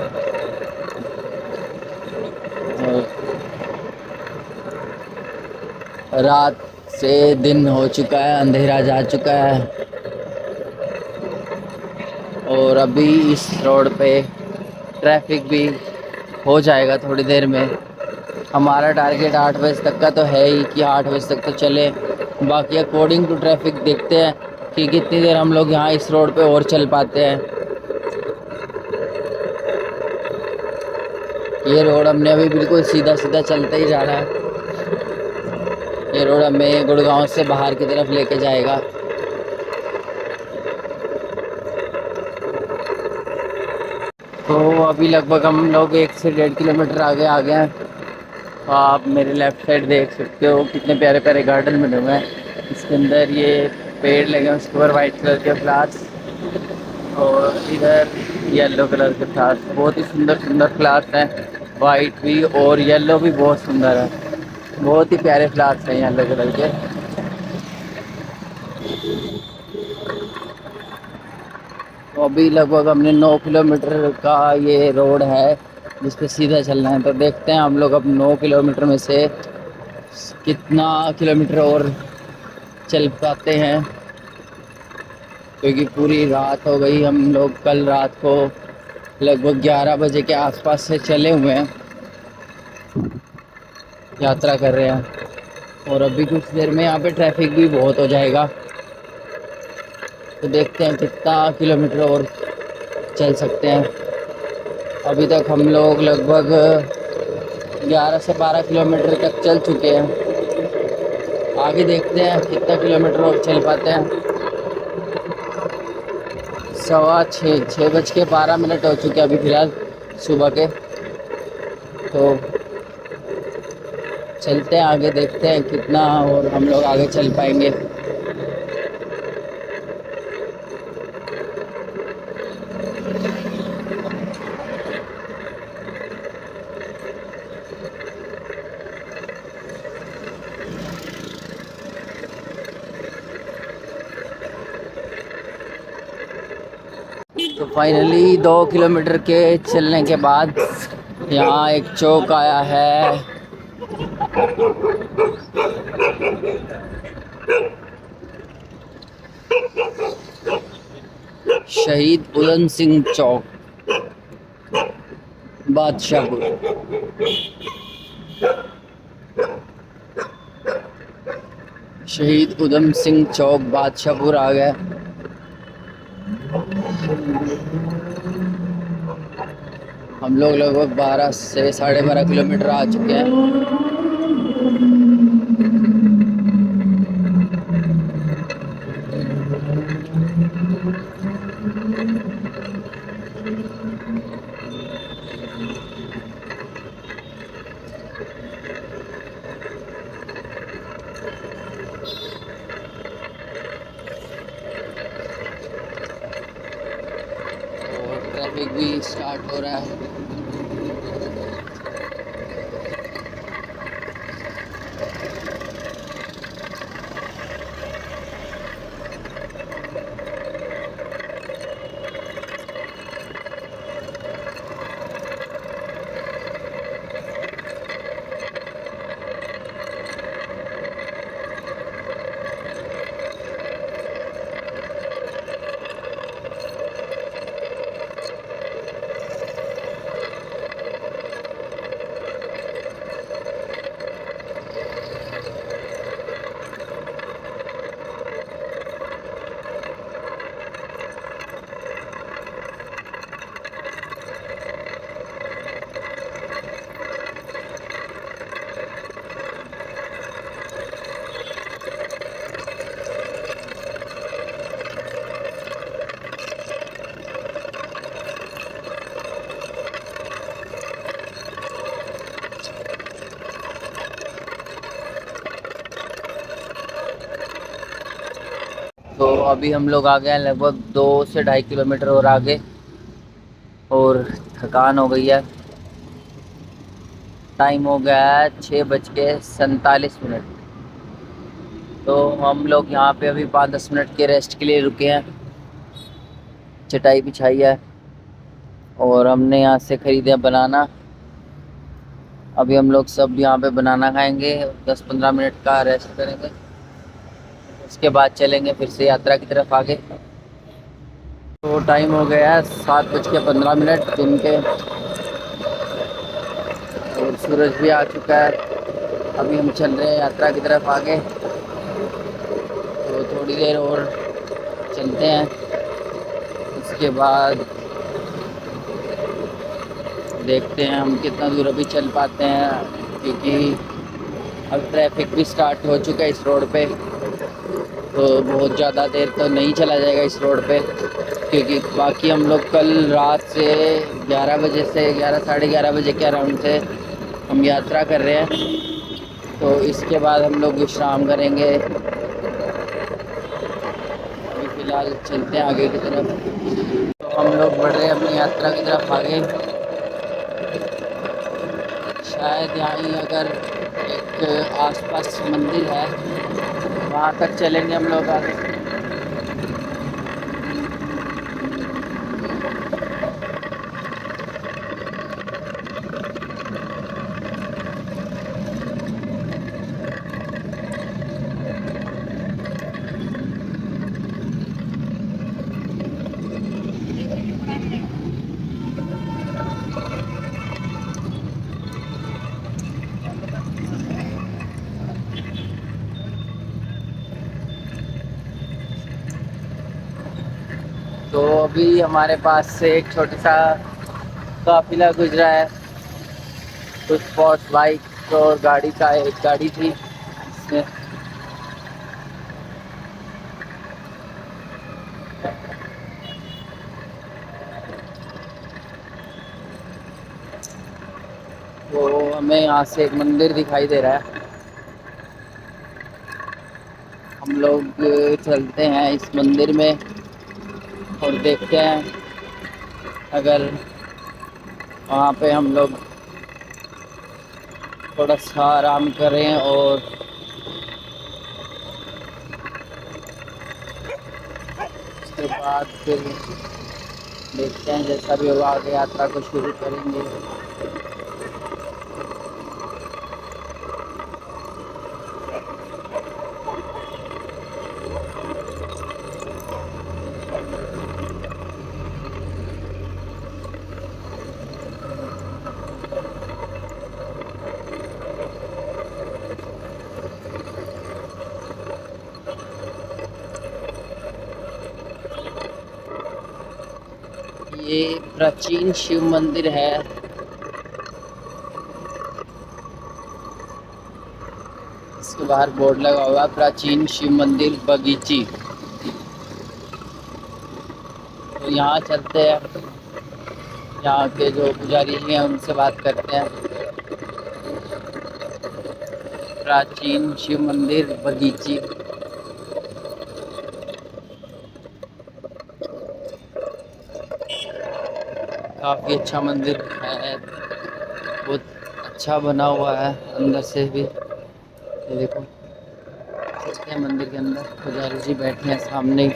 रात से दिन हो चुका है, अंधेरा जा चुका है और अभी इस रोड पे ट्रैफिक भी हो जाएगा थोड़ी देर में। हमारा टारगेट 8 बजे तक का तो है ही कि 8 बजे तक तो चले। बाकी अकॉर्डिंग टू ट्रैफिक देखते हैं कि कितनी देर हम लोग यहाँ इस रोड पे और चल पाते हैं। ये रोड हमने अभी बिल्कुल सीधा सीधा चलते ही जाना है। ये रोड हमें गुड़गांव से बाहर की तरफ लेके जाएगा। तो अभी लगभग हम लोग 1 से 1.5 किलोमीटर आगे आ गए हैं। आप मेरे लेफ़्ट साइड देख सकते हो कितने प्यारे प्यारे गार्डन बने हुए हैं। इसके अंदर ये पेड़ लगे हैं, उसके ऊपर वाइट कलर के फ्लावर्स, और इधर येलो कलर के फ्लावर्स, बहुत ही सुंदर सुंदर फ्लावर्स हैं। वाइट भी और येलो भी बहुत सुंदर है, बहुत ही प्यारे फ्लावर्स हैं येलो कलर के। तो अभी लगभग हमने 9 किलोमीटर का ये रोड है जिस पे सीधा चलना है। तो देखते हैं हम लोग अब 9 किलोमीटर में से कितना किलोमीटर और चल पाते हैं, क्योंकि पूरी रात हो गई। हम लोग कल रात को लगभग 11 बजे के आसपास से चले हुए हैं, यात्रा कर रहे हैं, और अभी कुछ देर में यहाँ पे ट्रैफिक भी बहुत हो जाएगा। तो देखते हैं कितना किलोमीटर और चल सकते हैं। अभी तक हम लोग लगभग 11 से 12 किलोमीटर तक चल चुके हैं। आगे देखते हैं कितना किलोमीटर और चल पाते हैं। 6:15 हो चुके हैं अभी फ़िलहाल सुबह के। तो चलते हैं आगे, देखते हैं कितना और हम लोग आगे चल पाएंगे। तो फाइनली 2 किलोमीटर के चलने के बाद यहाँ एक चौक आया है। शहीद उधम सिंह चौक, बादशाहपुर। शहीद उधम सिंह चौक बादशाहपुर आ गया। हम लोग लगभग 12 से 12.5 किलोमीटर आ चुके हैं। और ट्रैफिक भी स्टार्ट हो रहा है। तो अभी हम लोग आ गए हैं लगभग 2 से 2.5 किलोमीटर और आगे, और थकान हो गई है। टाइम हो गया है 6:47। तो हम लोग यहाँ पे अभी 5-10 मिनट के रेस्ट के लिए रुके हैं। चटाई बिछाई है और हमने यहाँ से ख़रीदे बनाना। अभी हम लोग सब यहाँ पे बनाना खाएंगे, 10-15 मिनट का रेस्ट करेंगे, उसके बाद चलेंगे फिर से यात्रा की तरफ आगे। तो टाइम हो गया है 7:15 दिन के, और सूरज भी आ चुका है। अभी हम चल रहे हैं यात्रा की तरफ आगे, तो थोड़ी देर और चलते हैं, उसके बाद देखते हैं हम कितना दूर अभी चल पाते हैं, क्योंकि अब ट्रैफिक भी स्टार्ट हो चुका है इस रोड पे। तो बहुत ज़्यादा देर तो नहीं चला जाएगा इस रोड पे, क्योंकि बाकी हम लोग कल रात से 11 बजे से 11 साढ़े 11 बजे के अराउंड से हम यात्रा कर रहे हैं। तो इसके बाद हम लोग विश्राम करेंगे। अभी फ़िलहाल चलते हैं आगे की तरफ। तो हम लोग बढ़ रहे हैं अपनी यात्रा की तरफ आगे। शायद यहाँ अगर एक आसपास मंदिर है, वहाँ तक चलेंगे हम लोग आगे। तो अभी हमारे पास से एक छोटा सा काफिला गुजरा है। कुछ स्पोर्ट्स बाइक और गाड़ी का एक गाड़ी थी इसमें। तो हमें यहाँ से एक मंदिर दिखाई दे रहा है। हम लोग चलते हैं इस मंदिर में और देखते हैं अगर वहाँ पे हम लोग थोड़ा सा आराम करें, और उसके बाद फिर देखते हैं जैसा भी होगा आगे यात्रा को शुरू करेंगे। ये प्राचीन शिव मंदिर है। इसके बाहर बोर्ड लगा हुआ है, प्राचीन शिव मंदिर बगीची। तो यहाँ चलते हैं, यहाँ के जो पुजारी जी हैं उनसे बात करते हैं। प्राचीन शिव मंदिर बगीची। काफ़ी अच्छा मंदिर है, बहुत अच्छा बना हुआ है अंदर से भी। ये देखो, चलते हैं मंदिर के अंदर। पुजारी जी बैठे हैं सामने ही।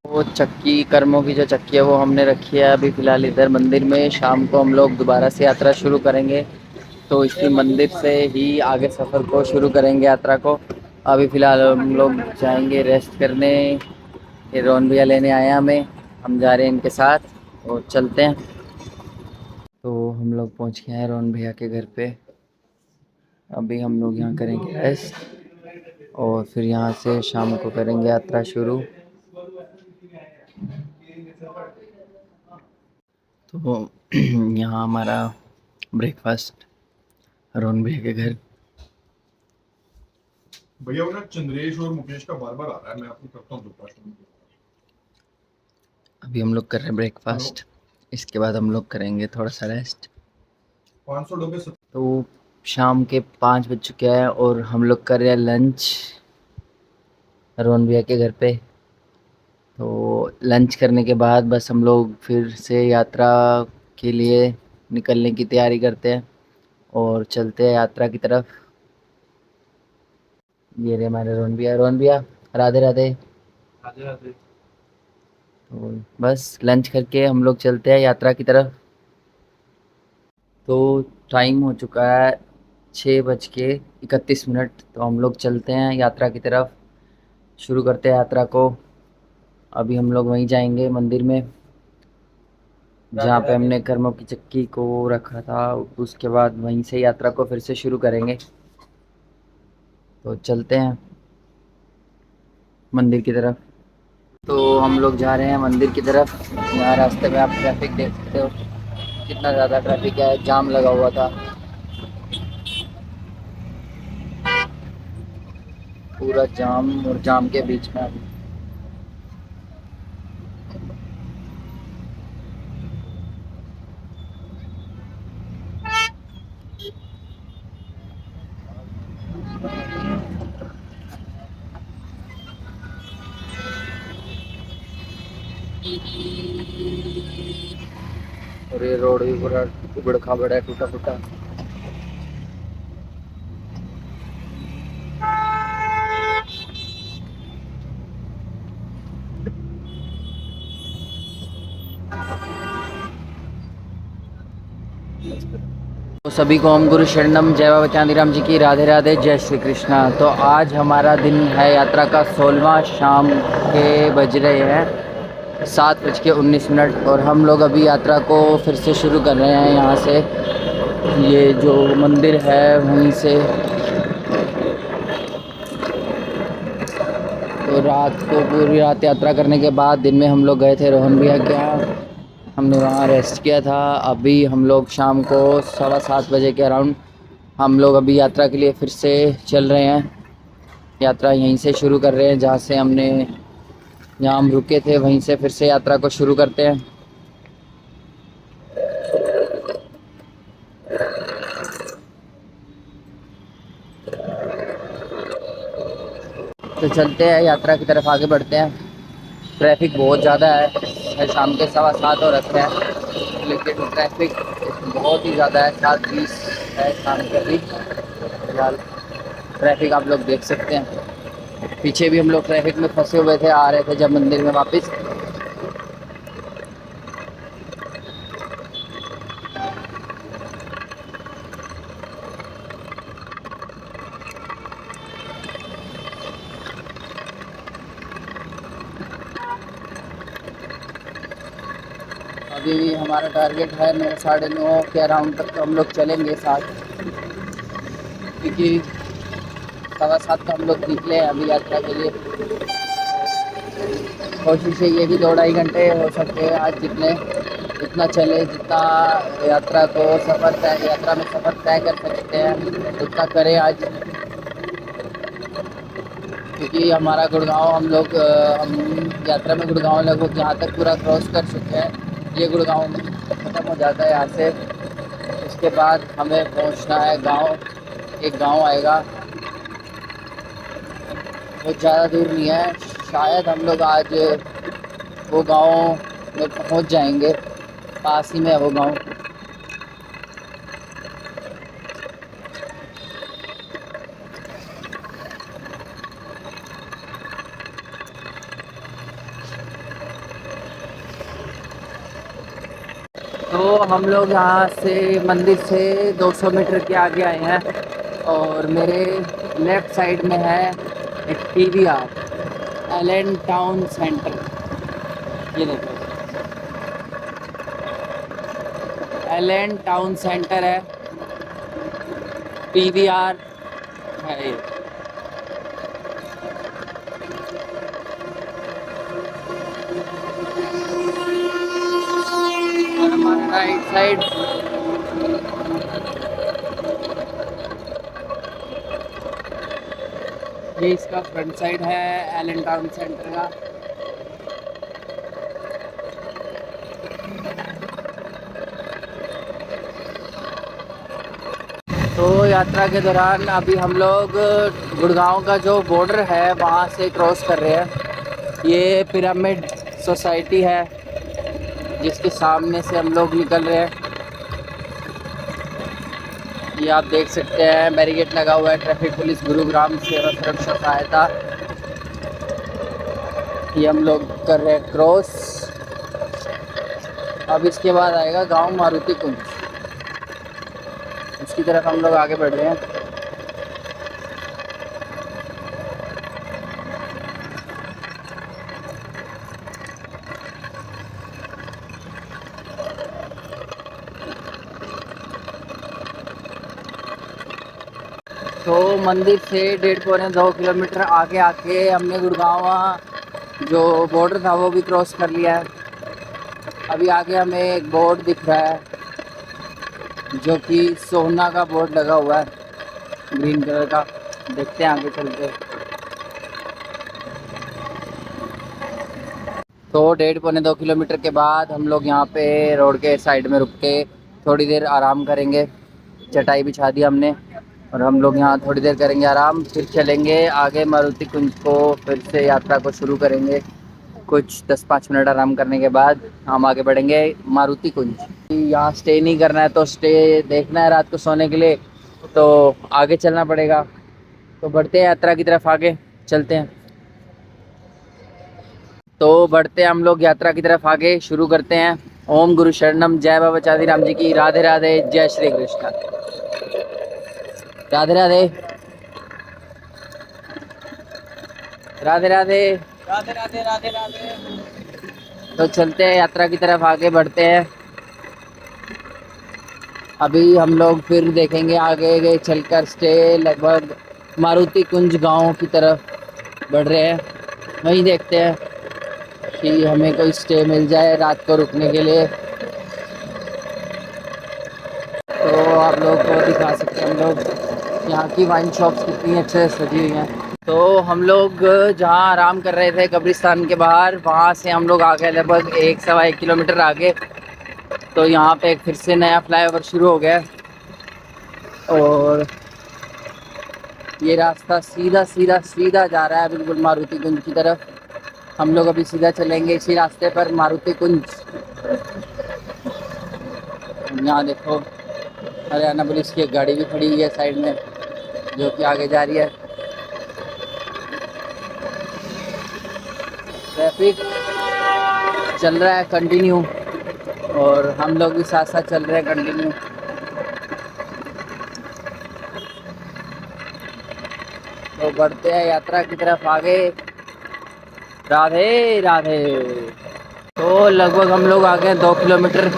वो चक्की, कर्मों की जो चक्की है वो हमने रखी है अभी फ़िलहाल इधर मंदिर में। शाम को हम लोग दोबारा से यात्रा शुरू करेंगे, तो इसी मंदिर से ही आगे सफ़र को शुरू करेंगे यात्रा को। अभी फ़िलहाल हम लोग जाएंगे रेस्ट करने। ये रोहन भैया लेने आए हैं हमें, हम जा रहे हैं इनके साथ और चलते हैं। तो हम लोग पहुंच गए हैं रोहन भैया के घर पे। अभी हम लोग यहाँ करेंगे रेस्ट और फिर यहाँ से शाम को करेंगे यात्रा शुरू। तो यहाँ हमारा ब्रेकफास्ट रोहन भैया के घर। भैया वो ना चंद्रेश और मुकेश का बार बार आ रहा है, मैं आपको करता हूँ ब्रेकफास्ट। अभी हम लोग कर रहे हैं ब्रेकफास्ट, इसके बाद हम लोग करेंगे थोड़ा सा रेस्ट। 500 डब्बे तो शाम के 5 बज चुके हैं और हम लोग कर रहे हैं लंच रोहन भैया के घर पे। तो लंच करने के बाद बस हम लोग फिर से यात्रा के लिए निकलने की तैयारी करते हैं और चलते हैं यात्रा की तरफ। ये रहे हमारे रोहन भैया। रोहन भैया, राधे राधे। राधे राधे। तो बस लंच करके हम लोग चलते हैं यात्रा की तरफ। तो टाइम हो चुका है 6:31। तो हम लोग चलते हैं यात्रा की तरफ, शुरू करते हैं यात्रा को। अभी हम लोग वहीं जाएंगे मंदिर में जहाँ पे हमने कर्मों की चक्की को रखा था। उसके बाद वहीं से यात्रा को फिर से शुरू करेंगे। तो चलते हैं मंदिर की तरफ। तो हम लोग जा रहे हैं मंदिर की तरफ। यहाँ रास्ते में आप ट्रैफिक देख सकते हो, कितना ज़्यादा ट्रैफिक है, जाम लगा हुआ था पूरा जाम, और जाम के बीच में अभी और ये रोड भी पूरा उबड़ खाबड़ है, टूटा फूटा। तो सभी को ओम गुरु शरणम, जय बाबा चांदीराम जी की राधे राधे, जय श्री कृष्णा। तो आज हमारा दिन है यात्रा का 16वां। शाम के बज रहे हैं 7:19 और हम लोग अभी यात्रा को फिर से शुरू कर रहे हैं यहाँ से। ये जो मंदिर है वहीं से। तो रात को पूरी रात यात्रा करने के बाद दिन में हम लोग गए थे रोहन भैया के यहाँ, हमने वहाँ रेस्ट किया था। अभी हम लोग शाम को 7:15 के अराउंड हम लोग अभी यात्रा के लिए फिर से चल रहे हैं। यात्रा यहीं से शुरू कर रहे हैं जहाँ हम रुके थे, वहीं से फिर से यात्रा को शुरू करते हैं। तो चलते हैं यात्रा की तरफ, आगे बढ़ते हैं। ट्रैफिक बहुत ज़्यादा है, शाम के 7:15 हो रखे हैं लेकिन ट्रैफिक बहुत ही ज़्यादा है। 7:20 है शाम के भी। फिलहाल ट्रैफिक आप लोग देख सकते हैं। पीछे भी हम लोग ट्रैफिक में फंसे हुए थे, आ रहे थे जब मंदिर में वापस। अभी हमारा टारगेट है 9, 9:30 के अराउंड तक तो हम लोग चलेंगे साथ, क्योंकि 7:15 को हम लोग निकले हैं अभी यात्रा के लिए। कोशिश है ये भी 2-2.5 घंटे हो सकते हैं आज, जितना चले, जितना यात्रा में सफ़र तय कर सकते हैं उतना करें आज। क्योंकि हमारा गुड़गांव हम यात्रा में गुड़गांव लगभग यहाँ तक पूरा क्रॉस कर चुके हैं। ये गुड़गांव ख़त्म हो जाता है यहाँ से। उसके बाद हमें पहुँचना है एक गांव आएगा, बहुत ज़्यादा दूर नहीं है। शायद हम लोग आज वो गांव में पहुँच जाएंगे, पास ही में है वो गांव। तो हम लोग यहाँ से मंदिर से 200 मीटर के आगे आए हैं और मेरे लेफ़्ट साइड में है एक PVR, एलन टाउन सेंटर। ये देखो, एलन टाउन सेंटर है, PVR है ये। और हमारा राइट साइड ये इसका फ्रंट साइड है एलन टाउन सेंटर का। तो यात्रा के दौरान अभी हम लोग गुड़गांव का जो बॉर्डर है वहाँ से क्रॉस कर रहे हैं। ये पिरामिड सोसाइटी है जिसके सामने से हम लोग निकल रहे हैं। ये आप देख सकते हैं बैरिकेड लगा हुआ है, ट्रैफिक पुलिस गुरुग्राम सेवा सुरक्षा सहायता। ये हम लोग कर रहे हैं क्रॉस। अब इसके बाद आएगा गांव मारुति कुंज, उसकी तरफ हम लोग आगे बढ़ रहे हैं। तो मंदिर से 1.5-2 किलोमीटर आगे आके हमने गुड़गांव जो बॉर्डर था वो भी क्रॉस कर लिया है। अभी आगे हमें एक बोर्ड दिख रहा है जो कि सोहना का बोर्ड लगा हुआ है ग्रीन कलर का। देखते हैं आगे चलते। तो 1.5-2 किलोमीटर के बाद हम लोग यहाँ पे रोड के साइड में रुक के थोड़ी देर आराम करेंगे। चटाई बिछा दी हमने और हम लोग यहाँ थोड़ी देर करेंगे आराम, फिर चलेंगे आगे मारुति कुंज को, फिर से यात्रा को शुरू करेंगे। कुछ 10-5 मिनट आराम करने के बाद हम आगे बढ़ेंगे मारुति कुंज। यहाँ स्टे नहीं करना है तो स्टे देखना है रात को सोने के लिए, तो आगे चलना पड़ेगा। तो बढ़ते हैं यात्रा की तरफ, आगे चलते हैं। तो बढ़ते हैं हम लोग यात्रा की तरफ, आगे शुरू करते हैं। ओम गुरु शरणम, जय बाबा चांदीराम जी की, राधे राधे, जय श्री कृष्ण, राधे राधे, राधे राधे, राधे राधे राधे राधे। तो चलते हैं यात्रा की तरफ, आगे बढ़ते हैं। अभी हम लोग फिर देखेंगे आगे चलकर स्टे, लगभग मारुति कुंज गांव की तरफ बढ़ रहे हैं। वहीं देखते हैं कि हमें कोई स्टे मिल जाए रात को रुकने के लिए। तो आप लोग को दिखा सकते हैं हम लोग यहाँ की वाइन शॉप्स कितनी अच्छे से सजी हुई हैं। तो हम लोग जहाँ आराम कर रहे थे कब्रिस्तान के बाहर, वहाँ से हम लोग आ गए लगभग 1-1.25 किलोमीटर आगे। तो यहाँ पे फिर से नया फ्लाईओवर शुरू हो गया और ये रास्ता सीधा सीधा सीधा जा रहा है बिल्कुल मारुति कुंज की तरफ। हम लोग अभी सीधा चलेंगे इसी रास्ते पर मारुति कुंज। यहाँ देखो हरियाणा पुलिस की एक गाड़ी भी खड़ी हुई है साइड में जो कि आगे जा रही है। ट्रैफिक चल रहा है कंटिन्यू और हम लोग भी साथ साथ चल रहे हैं कंटिन्यू। तो बढ़ते हैं यात्रा की तरफ आगे। राधे राधे। तो लगभग हम लोग आ गए 2 किलोमीटर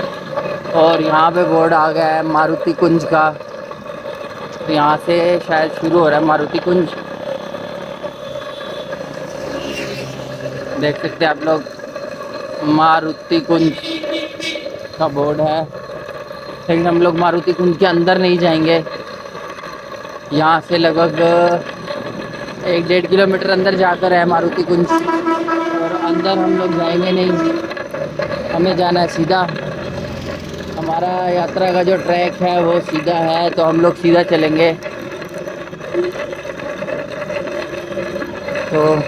और यहाँ पे बोर्ड आ गया है मारुति कुंज का। तो यहाँ से शायद शुरू हो रहा है मारुति कुंज। देख सकते हैं आप लोग मारुति कुंज का बोर्ड है, लेकिन हम लोग मारुति कुंज के अंदर नहीं जाएंगे। यहाँ से लगभग 1-1.5 किलोमीटर अंदर जाकर है मारुति कुंज और अंदर हम लोग जाएंगे नहीं, हमें जाना है सीधा। हमारा यात्रा का जो ट्रैक है वो सीधा है तो हम लोग सीधा चलेंगे। तो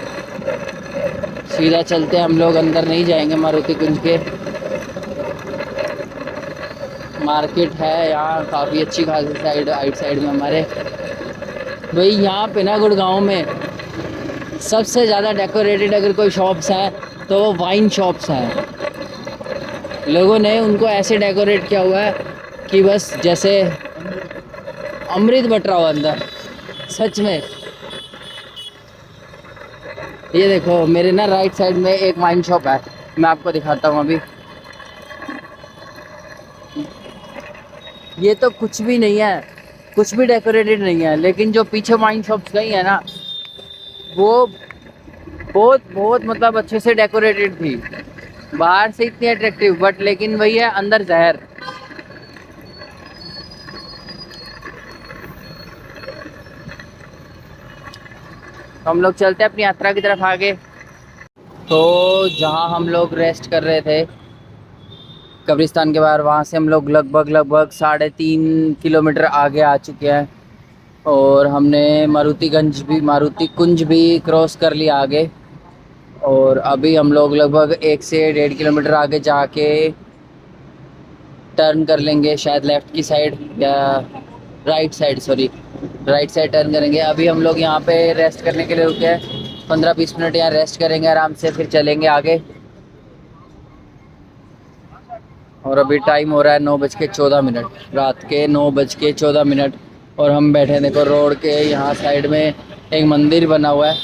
सीधा चलते हैं हम लोग, अंदर नहीं जाएंगे मारुति कुंज के। मार्केट है यहाँ काफ़ी अच्छी खासी साइड में हमारे। भाई यहाँ पे ना गुड़गांव में सबसे ज़्यादा डेकोरेटेड अगर कोई शॉप्स है तो वो वाइन शॉप्स हैं। लोगों ने उनको ऐसे डेकोरेट किया हुआ है कि बस जैसे अमृत बट रहा हो अंदर, सच में। ये देखो मेरे ना राइट साइड में एक वाइन शॉप है, मैं आपको दिखाता हूँ अभी। ये तो कुछ भी नहीं है, कुछ भी डेकोरेटेड नहीं है, लेकिन जो पीछे वाइन शॉप्स गई है ना वो बहुत बहुत मतलब अच्छे से डेकोरेटेड थी। बाहर से इतनी अट्रैक्टिव बट लेकिन वही है अंदर जहर। हम लोग चलते हैं अपनी यात्रा की तरफ आगे। तो जहाँ हम लोग रेस्ट कर रहे थे कब्रिस्तान के बाहर, वहाँ से हम लोग लगभग 3.5 किलोमीटर आगे आ चुके हैं और हमने मारुति कुंज भी क्रॉस कर लिया आगे। और अभी हम लोग लगभग 1 से 1.5 किलोमीटर आगे जाके टर्न कर लेंगे, शायद लेफ़्ट की साइड या right side, sorry right side turn करेंगे। अभी हम लोग यहाँ पे रेस्ट करने के लिए रुके हैं, 15-20 मिनट यहाँ रेस्ट करेंगे आराम से, फिर चलेंगे आगे। और अभी टाइम हो रहा है 9:14, रात के 9:14। और हम बैठे हैं, देखो रोड के यहाँ साइड में एक मंदिर बना हुआ है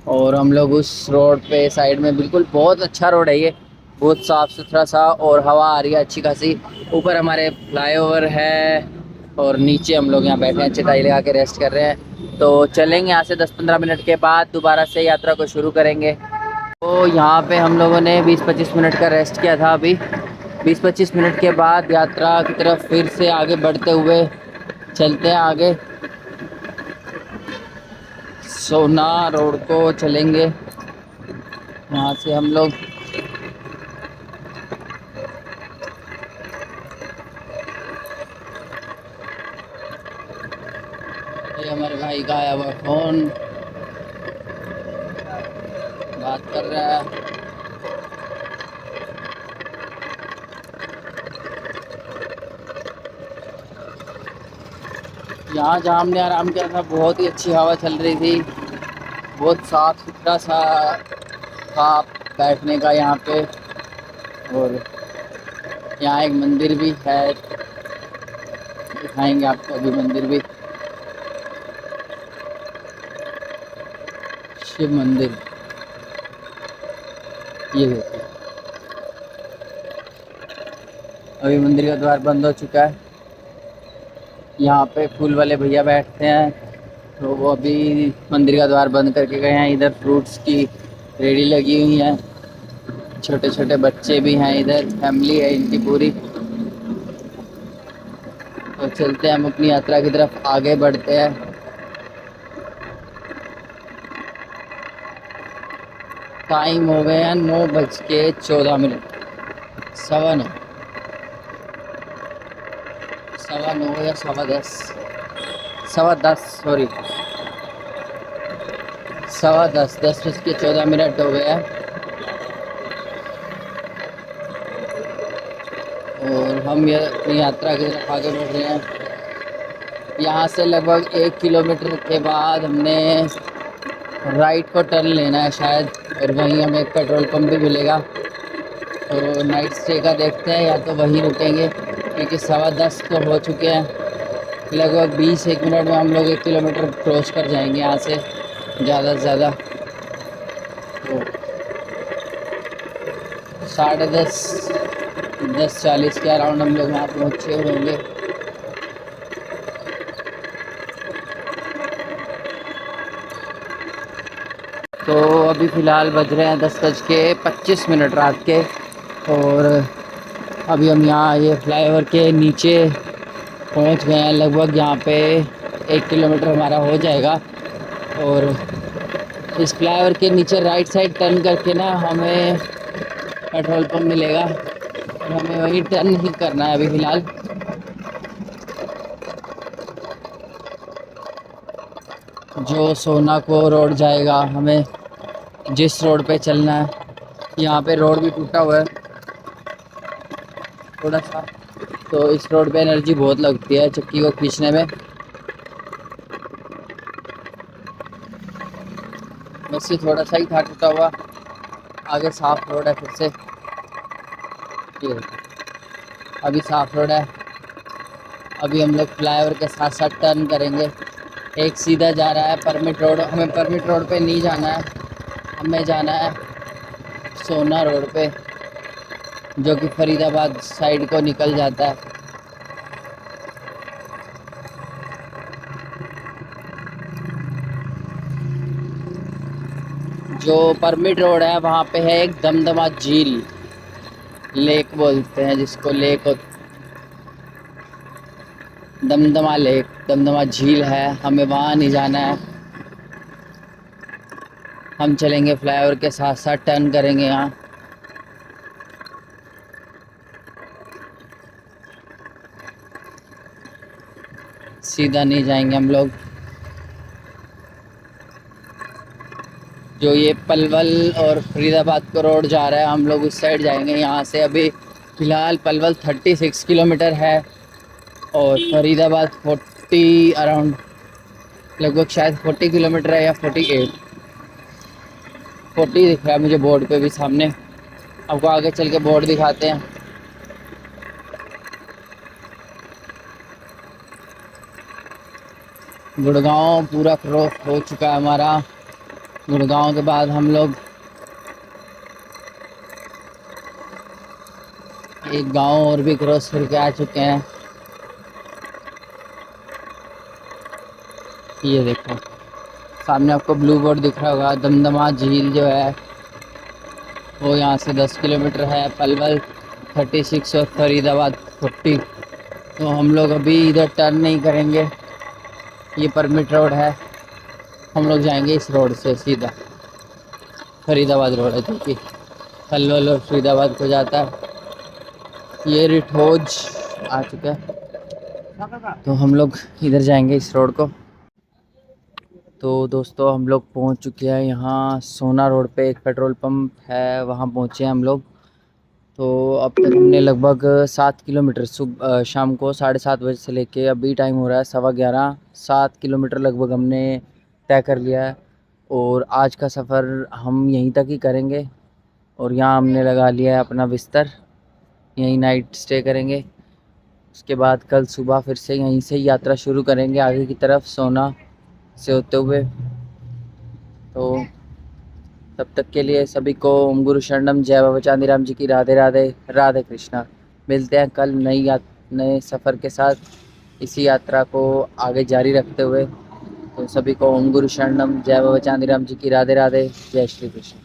और हम लोग उस रोड पे साइड में, बिल्कुल बहुत अच्छा रोड है ये, बहुत साफ़ सुथरा सा, और हवा आ रही है अच्छी खासी। ऊपर हमारे फ्लाईओवर है और नीचे हम लोग यहाँ बैठे हैं, चटाई लगा के रेस्ट कर रहे हैं। तो चलेंगे यहाँ से 10-15 मिनट के बाद दोबारा से यात्रा को शुरू करेंगे। तो यहाँ पे हम लोगों ने 20-25 मिनट का रेस्ट किया था। अभी 20-25 मिनट के बाद यात्रा की तरफ फिर से आगे बढ़ते हुए चलते हैं आगे। सोना रोड को चलेंगे यहाँ से हम लोग। ये हमारे भाई का आया हुआ फ़ोन, बात कर रहा है। यहाँ जहाँ हमने आराम किया था बहुत ही अच्छी हवा चल रही थी, बहुत साफ़ सुथरा सा था बैठने का यहाँ पे। और यहाँ एक मंदिर भी है, दिखाएंगे आपको अभी मंदिर भी, शिव मंदिर। ये देखिए अभी मंदिर का द्वार बंद हो चुका है। यहाँ पे फूल वाले भैया बैठते हैं, तो वो अभी मंदिर का द्वार बंद करके गए हैं। इधर फ्रूट्स की रेडी लगी हुई हैं, छोटे छोटे बच्चे भी हैं, इधर फैमिली है इनकी पूरी। तो चलते हैं हम अपनी यात्रा की तरफ आगे बढ़ते हैं। टाइम हो गया 9:14, 9:15 या 10:15, 10:15 सॉरी 10:15, 10:14 हो गया। और हम ये अपनी यात्रा की तरफ आगे बढ़ रहे हैं। यहाँ से लगभग 1 किलोमीटर के बाद हमने राइट को टर्न लेना है शायद, और वहीं हमें एक पेट्रोल पंप भी मिलेगा। तो नाइट स्टे का देखते हैं, या तो वहीं रुकेंगे क्योंकि 10:15 तो हो चुके हैं। लगभग 20-1 मिनट में हम लोग 1 किलोमीटर क्रॉस कर जाएंगे यहाँ से, ज़्यादा से ज़्यादा। तो 10:30, 10:40 के अराउंड हम लोग वहाँ पहुँचे होंगे। तो अभी फ़िलहाल बज रहे हैं 10:25 रात के, और अभी हम यहाँ ये फ्लाईओवर के नीचे पहुँच गए हैं। लगभग यहाँ पे 1 किलोमीटर हमारा हो जाएगा। और इस फ्लाईओवर के नीचे राइट साइड टर्न करके ना हमें पेट्रोल पंप मिलेगा, और हमें वहीं टर्न ही करना है अभी फ़िलहाल। जो सोना को रोड जाएगा, हमें जिस रोड पे चलना है, यहाँ पे रोड भी टूटा हुआ है थोड़ा सा, तो इस रोड पे एनर्जी बहुत लगती है चक्की को खींचने में। बस ये थोड़ा सा ही था टूटा हुआ, आगे साफ रोड है फिर से। ये अभी साफ रोड है। अभी हम लोग फ्लाईओवर के साथ साथ टर्न करेंगे। एक सीधा जा रहा है परमिट रोड, हमें परमिट रोड पे नहीं जाना है, हमें जाना है सोना रोड पे, जो कि फरीदाबाद साइड को निकल जाता है। जो परमिट रोड है वहाँ पे है एक दमदमा झील, लेक बोलते हैं जिसको, लेक दमदमा लेक, दमदमा झील है, हमें वहाँ नहीं जाना है। हम चलेंगे फ्लाईओवर के साथ साथ टर्न करेंगे यहाँ। सीधा नहीं जाएंगे हम लोग। जो ये पलवल और फरीदाबाद को रोड जा रहा है, हम लोग उस साइड जाएंगे। यहाँ से अभी फ़िलहाल पलवल 36 किलोमीटर है और फरीदाबाद 40 अराउंड, लगभग शायद 40 किलोमीटर है या 48, 40 दिख रहा है मुझे बोर्ड पे भी सामने। आपको आगे चल के बोर्ड दिखाते हैं। गुड़गांव पूरा क्रॉस हो चुका है हमारा। गुड़गांव के बाद हम लोग एक गांव और भी क्रॉस करके आ चुके हैं। ये देखो सामने आपको ब्लू बोर्ड दिख रहा होगा। दमदमा झील जो है वो यहाँ से 10 किलोमीटर है, पलवल 36 और फरीदाबाद 40। तो हम लोग अभी इधर टर्न नहीं करेंगे, ये परमिट रोड है। हम लोग जाएंगे इस रोड से सीधा, फरीदाबाद रोड है जो कि पलवल और फरीदाबाद को जाता है। ये रिठोज आ चुका है, तो हम लोग इधर जाएंगे इस रोड को। तो दोस्तों हम लोग पहुंच चुके हैं यहाँ सोना रोड पे, एक पेट्रोल पंप है वहाँ पहुँचे हैं हम लोग। तो अब तक हमने लगभग 7 किलोमीटर शाम को 7:30 बजे से लेके अभी टाइम हो रहा है 11:15, 7 किलोमीटर लगभग हमने तय कर लिया है। और आज का सफ़र हम यहीं तक ही करेंगे और यहाँ हमने लगा लिया है अपना बिस्तर, यहीं नाइट स्टे करेंगे। उसके बाद कल सुबह फिर से यहीं से यात्रा शुरू करेंगे आगे की तरफ सोना से होते हुए। तो तब तक के लिए सभी को ओम गुरु शरणम, जय बाबा चांदीराम जी की राधे राधे, राधे कृष्णा। मिलते हैं कल नए सफ़र के साथ, इसी यात्रा को आगे जारी रखते हुए। तो सभी को ओम गुरु शरणम, जय बाबा चांदीराम जी की राधे राधे, जय श्री कृष्ण।